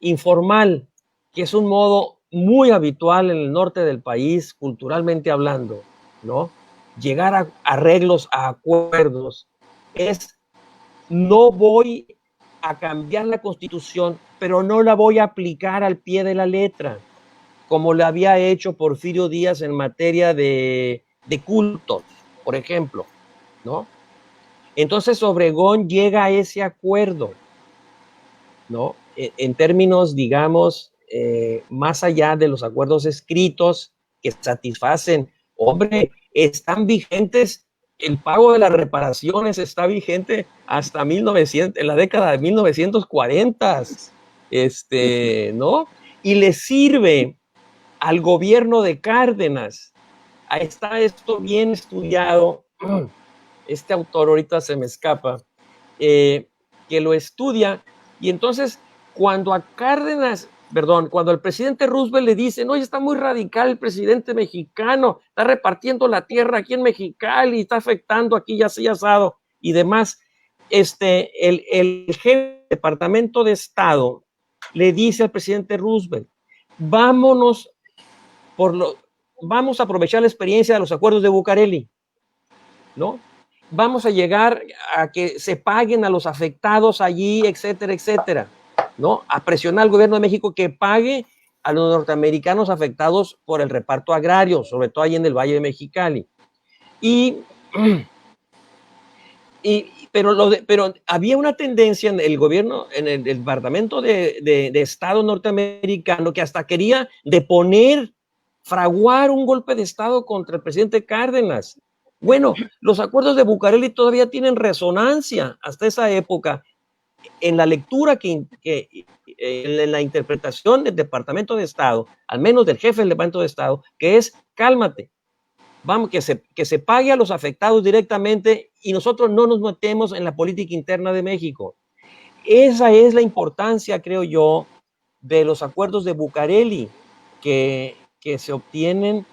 informal, que es un modo muy habitual en el norte del país, culturalmente hablando, ¿no? Llegar a arreglos, a acuerdos, es: no voy a cambiar la Constitución, pero no la voy a aplicar al pie de la letra, como le había hecho Porfirio Díaz en materia de cultos, por ejemplo, ¿no? Entonces Obregón llega a ese acuerdo, ¿no? En términos, digamos, más allá de los acuerdos escritos que satisfacen, hombre, están vigentes. El pago de las reparaciones está vigente hasta 1900, en la década de 1940, ¿no? Y le sirve al gobierno de Cárdenas. Ahí está esto bien estudiado. Este autor ahorita se me escapa, que lo estudia, y entonces cuando el presidente Roosevelt le dice: no, está muy radical el presidente mexicano, está repartiendo la tierra aquí en Mexicali, está afectando aquí, ya se asado y demás, el jefe del Departamento de Estado le dice al presidente Roosevelt: vamos a aprovechar la experiencia de los acuerdos de Bucareli, ¿no? Vamos a llegar a que se paguen a los afectados allí, etcétera, etcétera, ¿no? A presionar al gobierno de México que pague a los norteamericanos afectados por el reparto agrario, sobre todo allí en el Valle de Mexicali. Pero había una tendencia en el gobierno, en el Departamento de Estado norteamericano, que hasta quería fraguar un golpe de Estado contra el presidente Cárdenas, Bueno, los acuerdos de Bucareli todavía tienen resonancia hasta esa época. En la lectura en la interpretación del Departamento de Estado, al menos del jefe del Departamento de Estado, que es cálmate, vamos, que se pague a los afectados directamente y nosotros no nos metemos en la política interna de México. Esa es la importancia, creo yo, de los acuerdos de Bucareli que se obtienen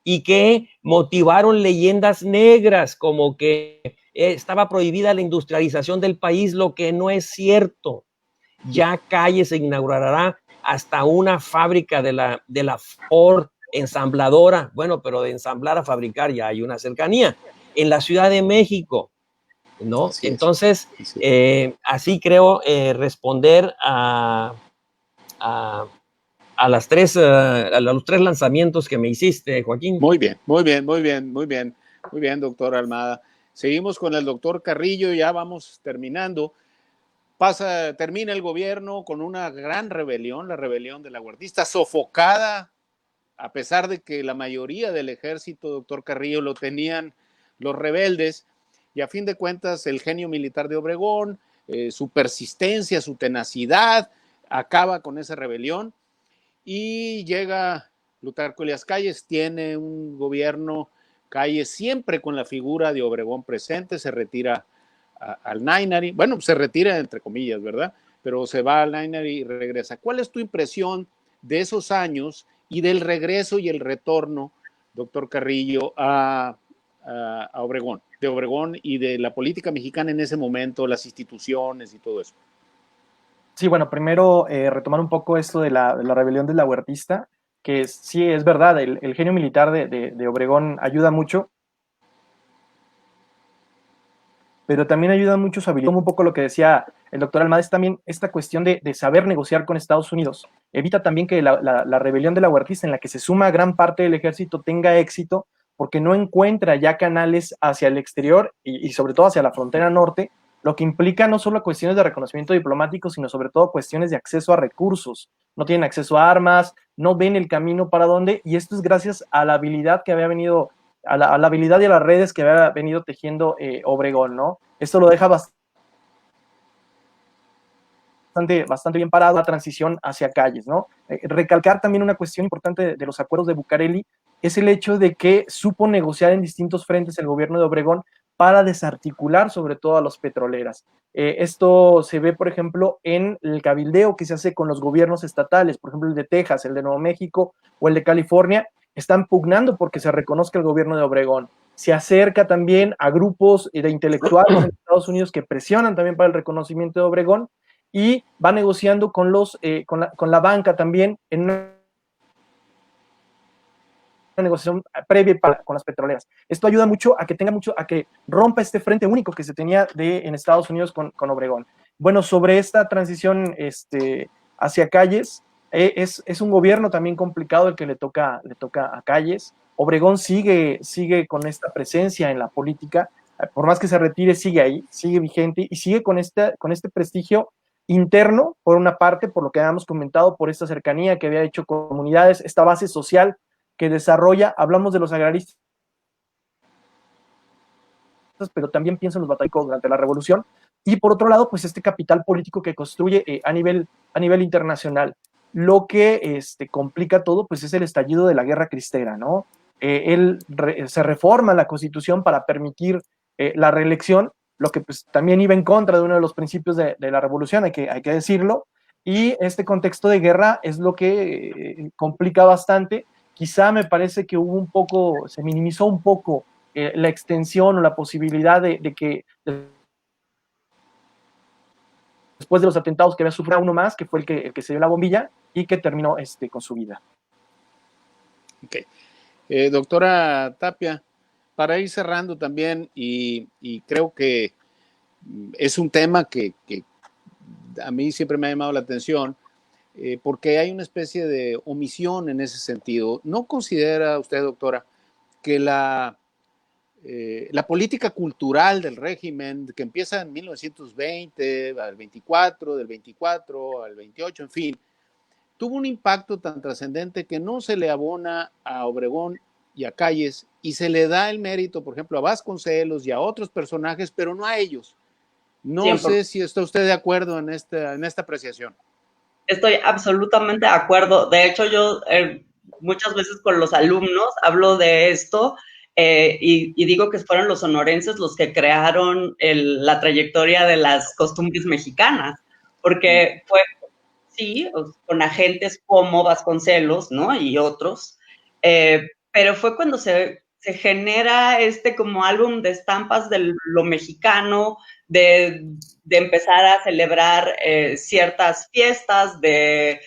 y que motivaron leyendas negras como que estaba prohibida la industrialización del país, lo que no es cierto. Ya Calle se inaugurará hasta una fábrica de la Ford ensambladora, bueno, pero de ensamblar a fabricar ya hay una cercanía, en la Ciudad de México, ¿no? Así Entonces, así creo responder a los tres lanzamientos que me hiciste, Joaquín. Muy bien, doctor Almada. Seguimos con el doctor Carrillo, ya vamos terminando. Termina el gobierno con una gran rebelión, la rebelión de la Huertista, sofocada, a pesar de que la mayoría del ejército, doctor Carrillo, lo tenían los rebeldes, y a fin de cuentas el genio militar de Obregón, su persistencia, su tenacidad, acaba con esa rebelión, y llega Plutarco Elías Calles, tiene un gobierno Calles siempre con la figura de Obregón presente, se retira al Nainari, bueno, se retira entre comillas, ¿verdad? Pero se va al Nainari y regresa. ¿Cuál es tu impresión de esos años y del regreso y el retorno, doctor Carrillo, a Obregón, de Obregón y de la política mexicana en ese momento, las instituciones y todo eso? Sí, bueno, primero retomar un poco esto de la rebelión de la Huertista, que sí es verdad, el genio militar de Obregón ayuda mucho, pero también ayuda mucho su habilidad, como un poco lo que decía el doctor Almada, es también esta cuestión de saber negociar con Estados Unidos. Evita también que la rebelión de la Huertista, en la que se suma gran parte del ejército, tenga éxito, porque no encuentra ya canales hacia el exterior y sobre todo hacia la frontera norte, lo que implica no solo cuestiones de reconocimiento diplomático, sino sobre todo cuestiones de acceso a recursos. No tienen acceso a armas, no ven el camino para dónde, y esto es gracias a la habilidad que había venido a la habilidad y a las redes que había venido tejiendo Obregón, ¿no? Esto lo deja bastante bien parado la transición hacia Calles, ¿no? Recalcar también una cuestión importante de los acuerdos de Bucareli es el hecho de que supo negociar en distintos frentes el gobierno de Obregón para desarticular sobre todo a los petroleras. Esto se ve, por ejemplo, en el cabildeo que se hace con los gobiernos estatales, por ejemplo, el de Texas, el de Nuevo México o el de California, están pugnando porque se reconozca el gobierno de Obregón. Se acerca también a grupos de intelectuales en Estados Unidos que presionan también para el reconocimiento de Obregón y va negociando con la banca también en una negociación previa con las petroleras. Esto ayuda mucho a que rompa este frente único que se tenía en Estados Unidos con Obregón. Bueno, sobre esta transición hacia Calles, es un gobierno también complicado el que le toca a Calles. Obregón sigue con esta presencia en la política, por más que se retire, sigue ahí, sigue vigente y sigue con este prestigio interno, por una parte, por lo que habíamos comentado, por esta cercanía que había hecho con comunidades, esta base social que desarrolla, hablamos de los agraristas, pero también pienso en los batallones durante la revolución, y por otro lado, pues este capital político que construye a nivel internacional. Lo que complica todo, pues es el estallido de la Guerra Cristera, ¿no? Se reforma la Constitución para permitir la reelección, lo que pues también iba en contra de uno de los principios de la revolución, hay que decirlo, y este contexto de guerra es lo que complica bastante. Quizá me parece que se minimizó un poco la extensión o la posibilidad de que después de los atentados que había sufrido uno más, que fue el que se dio la bombilla y que terminó con su vida. Okay. Doctora Tapia, para ir cerrando también, y creo que es un tema que a mí siempre me ha llamado la atención, porque hay una especie de omisión en ese sentido. ¿No considera usted, doctora, que la política cultural del régimen, que empieza en 1920, al 24, del 24 al 28, en fin, tuvo un impacto tan trascendente que no se le abona a Obregón y a Calles, y se le da el mérito, por ejemplo, a Vasconcelos y a otros personajes, pero no a ellos. No sé si está usted de acuerdo en esta apreciación. Estoy absolutamente de acuerdo. De hecho, yo muchas veces con los alumnos hablo de esto y digo que fueron los sonorenses los que crearon la trayectoria de las costumbres mexicanas, porque fue, sí, con agentes como Vasconcelos, ¿no? Y otros, pero fue cuando se genera como álbum de estampas de lo mexicano, de empezar a celebrar ciertas fiestas, de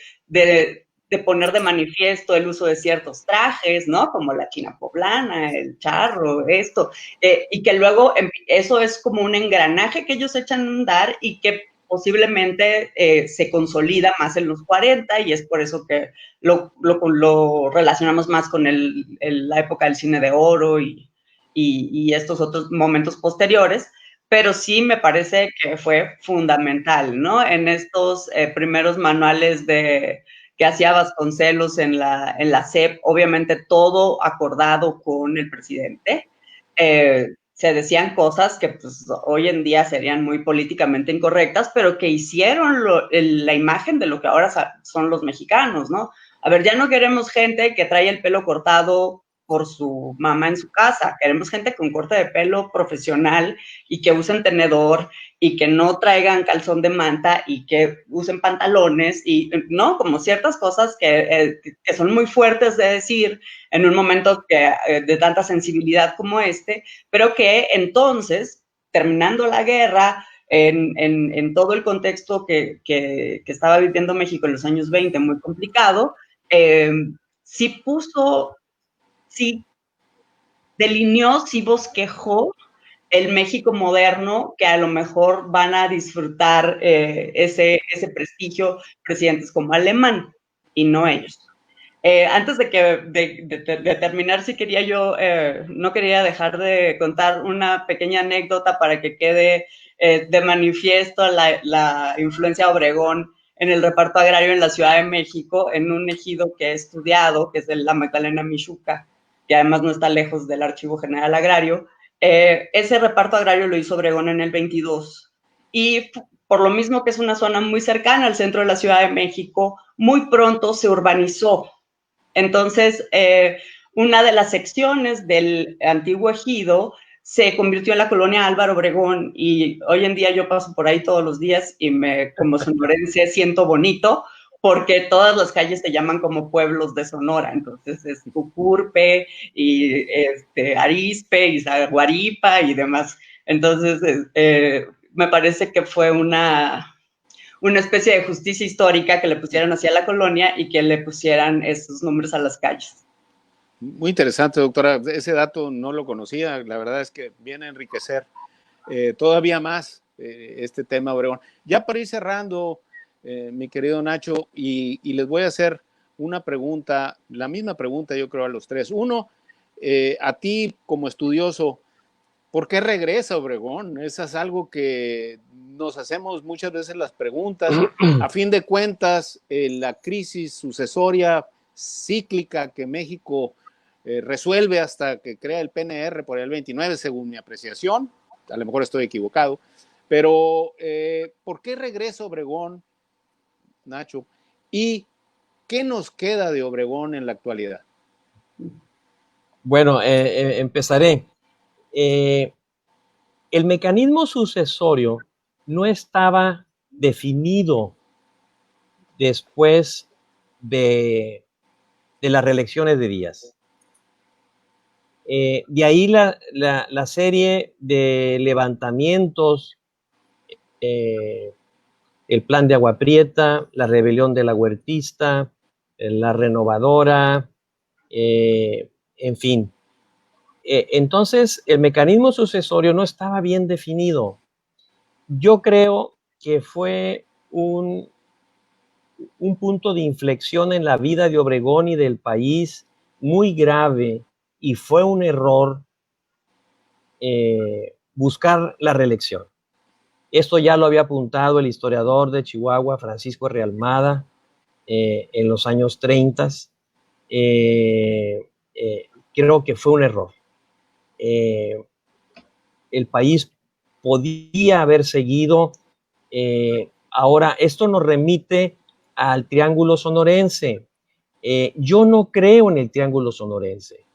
poner de manifiesto el uso de ciertos trajes, ¿no? Como la china poblana, el charro, esto, y que luego eso es como un engranaje que ellos echan a andar y que posiblemente se consolida más en los 40 y es por eso que lo relacionamos más con la época del cine de oro y estos otros momentos posteriores, pero sí me parece que fue fundamental, ¿no? En estos primeros manuales que hacía Vasconcelos en la SEP, obviamente todo acordado con el presidente, se decían cosas que pues, hoy en día serían muy políticamente incorrectas, pero que hicieron la imagen de lo que ahora son los mexicanos, ¿no? A ver, ya no queremos gente que trae el pelo cortado por su mamá en su casa, queremos gente con corte de pelo profesional y que usen tenedor y que no traigan calzón de manta y que usen pantalones y, ¿no? Como ciertas cosas que son muy fuertes de decir en un momento de tanta sensibilidad como pero que entonces, terminando la guerra, en todo el contexto que estaba viviendo México en los años 20, muy complicado, sí delineó, sí bosquejó el México moderno, que a lo mejor van a disfrutar ese prestigio presidentes como Alemán, y no ellos. Antes de terminar, sí quería yo, no quería dejar de contar una pequeña anécdota para que quede de manifiesto la influencia de Obregón en el reparto agrario en la Ciudad de México, en un ejido que he estudiado, que es de la Magdalena Mixhuca, que además no está lejos del Archivo General Agrario. Ese reparto agrario lo hizo Obregón en el 22 y por lo mismo que es una zona muy cercana al centro de la Ciudad de México, muy pronto se urbanizó. Entonces, una de las secciones del antiguo ejido se convirtió en la colonia Álvaro Obregón y hoy en día yo paso por ahí todos los días y como sonorense siento bonito porque todas las calles se llaman como pueblos de Sonora, entonces es Cucurpe y Arizpe y Zaguaripa y demás. Entonces, me parece que fue una especie de justicia histórica que le pusieran así a la colonia y que le pusieran esos nombres a las calles. Muy interesante, doctora. Ese dato no lo conocía. La verdad es que viene a enriquecer todavía más este tema, Obregón. Ya para ir cerrando, mi querido Nacho, y les voy a hacer una pregunta, la misma pregunta yo creo a los tres. Uno, a ti como estudioso, ¿por qué regresa Obregón? Eso es algo que nos hacemos muchas veces las preguntas. A fin de cuentas, la crisis sucesoria cíclica que México resuelve hasta que crea el PNR por el 29, según mi apreciación, a lo mejor estoy equivocado, pero ¿por qué regresa Obregón, Nacho? ¿Y qué nos queda de Obregón en la actualidad? Bueno, empezaré. El mecanismo sucesorio no estaba definido después de las reelecciones de Díaz. De ahí la serie de levantamientos, el plan de Agua Prieta, la rebelión de la Huertista, la renovadora, en fin. Entonces, el mecanismo sucesorio no estaba bien definido. Yo creo que fue un punto de inflexión en la vida de Obregón y del país muy grave, y fue un error buscar la reelección. Esto ya lo había apuntado el historiador de Chihuahua, Francisco R. Almada, en los años 30. creo que fue un error. El país podía haber seguido. Ahora, esto nos remite al Triángulo Sonorense. Yo no creo en el Triángulo Sonorense.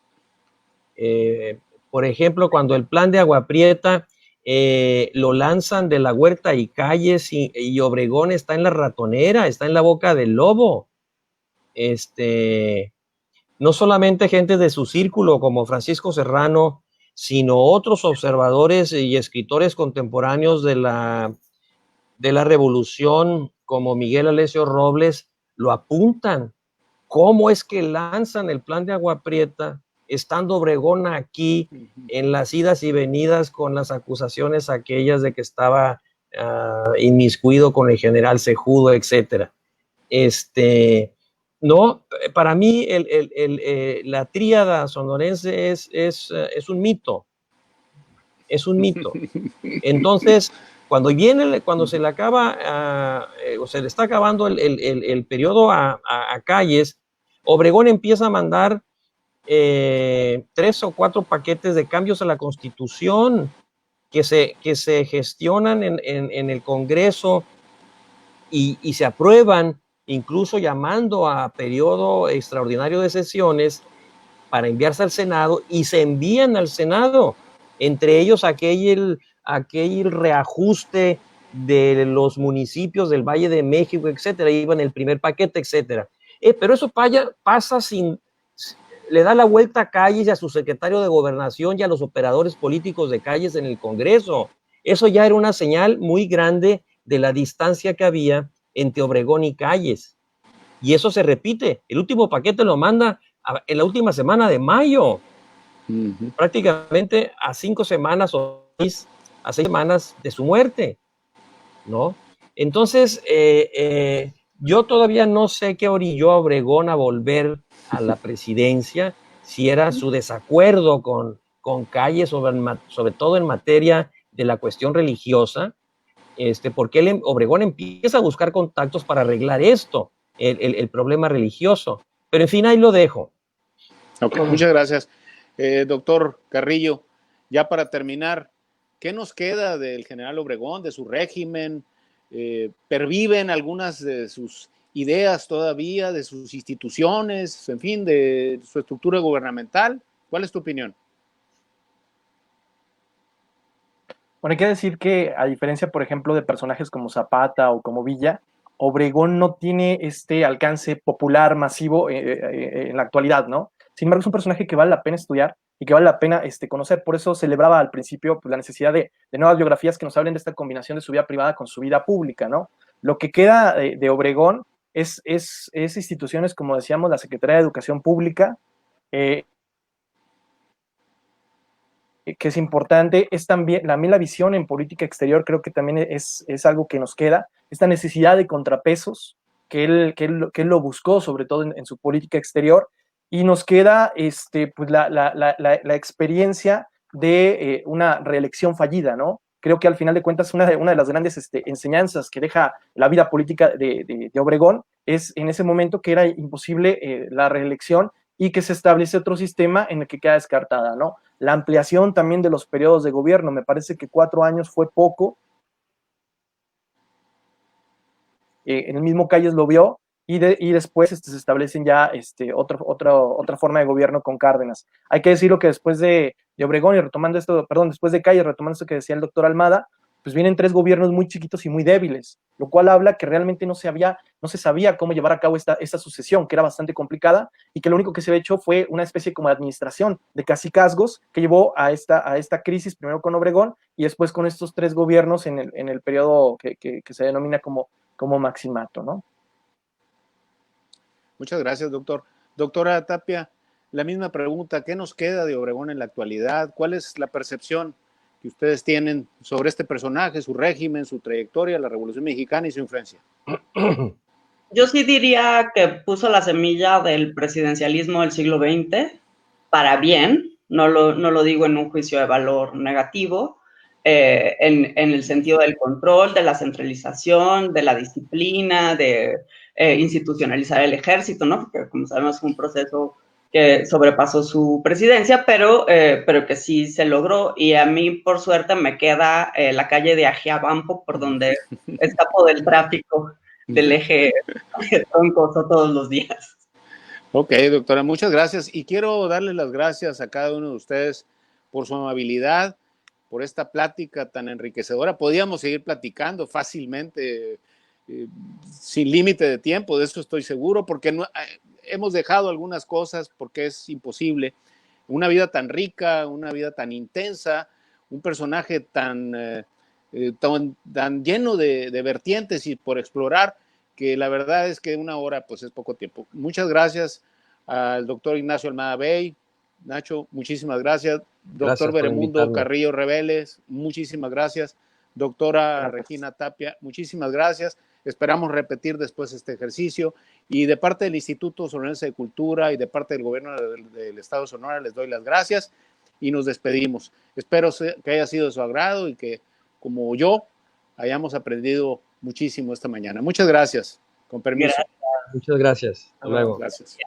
Por ejemplo, cuando el plan de Agua Prieta lo lanzan de la Huerta y Calles y Obregón está en la ratonera, está en la boca del lobo. No solamente gente de su círculo como Francisco Serrano, sino otros observadores y escritores contemporáneos de la revolución como Miguel Alessio Robles lo apuntan. ¿Cómo es que lanzan el plan de Agua Prieta estando Obregón aquí en las idas y venidas con las acusaciones aquellas de que estaba inmiscuido con el general Cejudo, etcétera? No, para mí la tríada sonorense es un mito. Es un mito. Entonces, cuando se le acaba, o se le está acabando el periodo a Calles, Obregón empieza a mandar 3 o 4 paquetes de cambios a la Constitución que se gestionan en el Congreso y se aprueban, incluso llamando a periodo extraordinario de sesiones para enviarse al Senado, y se envían al Senado, entre ellos aquel reajuste de los municipios del Valle de México, etcétera, iba en el primer paquete, etcétera. Pero eso pasa le da la vuelta a Calles y a su secretario de Gobernación y a los operadores políticos de Calles en el Congreso. Eso ya era una señal muy grande de la distancia que había entre Obregón y Calles. Y eso se repite. El último paquete lo manda en la última semana de mayo, prácticamente a 5 semanas o 6 semanas de su muerte, ¿no? Entonces, yo todavía no sé qué orilló a Obregón a volver a la presidencia, si era su desacuerdo con Calles, sobre todo en materia de la cuestión religiosa, porque Obregón empieza a buscar contactos para arreglar esto, el problema religioso. Pero en fin, ahí lo dejo. Okay, muchas gracias. Doctor Carrillo, ya para terminar, ¿qué nos queda del general Obregón, de su régimen? ¿Perviven algunas de sus ideas todavía, de sus instituciones, en fin, de su estructura gubernamental? ¿Cuál es tu opinión? Bueno, hay que decir que, a diferencia, por ejemplo, de personajes como Zapata o como Villa, Obregón no tiene este alcance popular masivo en la actualidad, ¿no? Sin embargo, es un personaje que vale la pena estudiar y que vale la pena conocer. Por eso celebraba al principio pues, la necesidad de nuevas biografías que nos hablen de esta combinación de su vida privada con su vida pública, ¿no? Lo que queda de Obregón es instituciones, como decíamos, la Secretaría de Educación Pública, que es importante, es también la visión en política exterior, creo que también es algo que nos queda, esta necesidad de contrapesos que él lo buscó, sobre todo en su política exterior, y nos queda pues la experiencia de una reelección fallida, ¿no? Creo que al final de cuentas una de las grandes enseñanzas que deja la vida política de Obregón es en ese momento que era imposible la reelección y que se establece otro sistema en el que queda descartada, ¿no? La ampliación también de los periodos de gobierno, me parece que 4 años fue poco. En el mismo Calles lo vio, y después se establecen ya otra forma de gobierno con Cárdenas. Hay que decirlo que después de Obregón y retomando esto, perdón, después de Calles, retomando esto que decía el doctor Almada, pues vienen 3 gobiernos muy chiquitos y muy débiles, lo cual habla que realmente no se sabía cómo llevar a cabo esta sucesión, que era bastante complicada, y que lo único que se había hecho fue una especie como de administración de cacicazgos que llevó a esta crisis, primero con Obregón y después con estos 3 gobiernos en el periodo que se denomina como maximato, ¿no? Muchas gracias, doctor. Doctora Tapia, la misma pregunta, ¿qué nos queda de Obregón en la actualidad? ¿Cuál es la percepción que ustedes tienen sobre este personaje, su régimen, su trayectoria, la Revolución Mexicana y su influencia? Yo sí diría que puso la semilla del presidencialismo del siglo XX para bien, no lo digo en un juicio de valor negativo, en el sentido del control, de la centralización, de la disciplina, de institucionalizar el ejército, ¿no? Porque como sabemos fue un proceso que sobrepasó su presidencia, pero que sí se logró. Y a mí, por suerte, me queda la calle de Ajiabampo, por donde escapo del tráfico del eje troncoso todos los días. Ok, doctora, muchas gracias. Y quiero darle las gracias a cada uno de ustedes por su amabilidad, por esta plática tan enriquecedora. Podíamos seguir platicando fácilmente, sin límite de tiempo, de eso estoy seguro, porque no, hemos dejado algunas cosas porque es imposible. Una vida tan rica, una vida tan intensa, un personaje tan lleno de vertientes y por explorar, que la verdad es que una hora pues es poco tiempo. Muchas gracias al doctor Ignacio Almada Bey. Nacho, muchísimas gracias. Doctor Gracias por Beremundo invitarme. Carrillo Reveles, muchísimas gracias. Doctora Regina Tapia, muchísimas gracias. Esperamos repetir después este ejercicio. Y de parte del Instituto Sonorense de Cultura y de parte del gobierno del Estado de Sonora les doy las gracias y nos despedimos. Espero que haya sido de su agrado y que, como yo, hayamos aprendido muchísimo esta mañana. Muchas gracias. Con permiso. Gracias. Muchas gracias. Hasta luego. Gracias.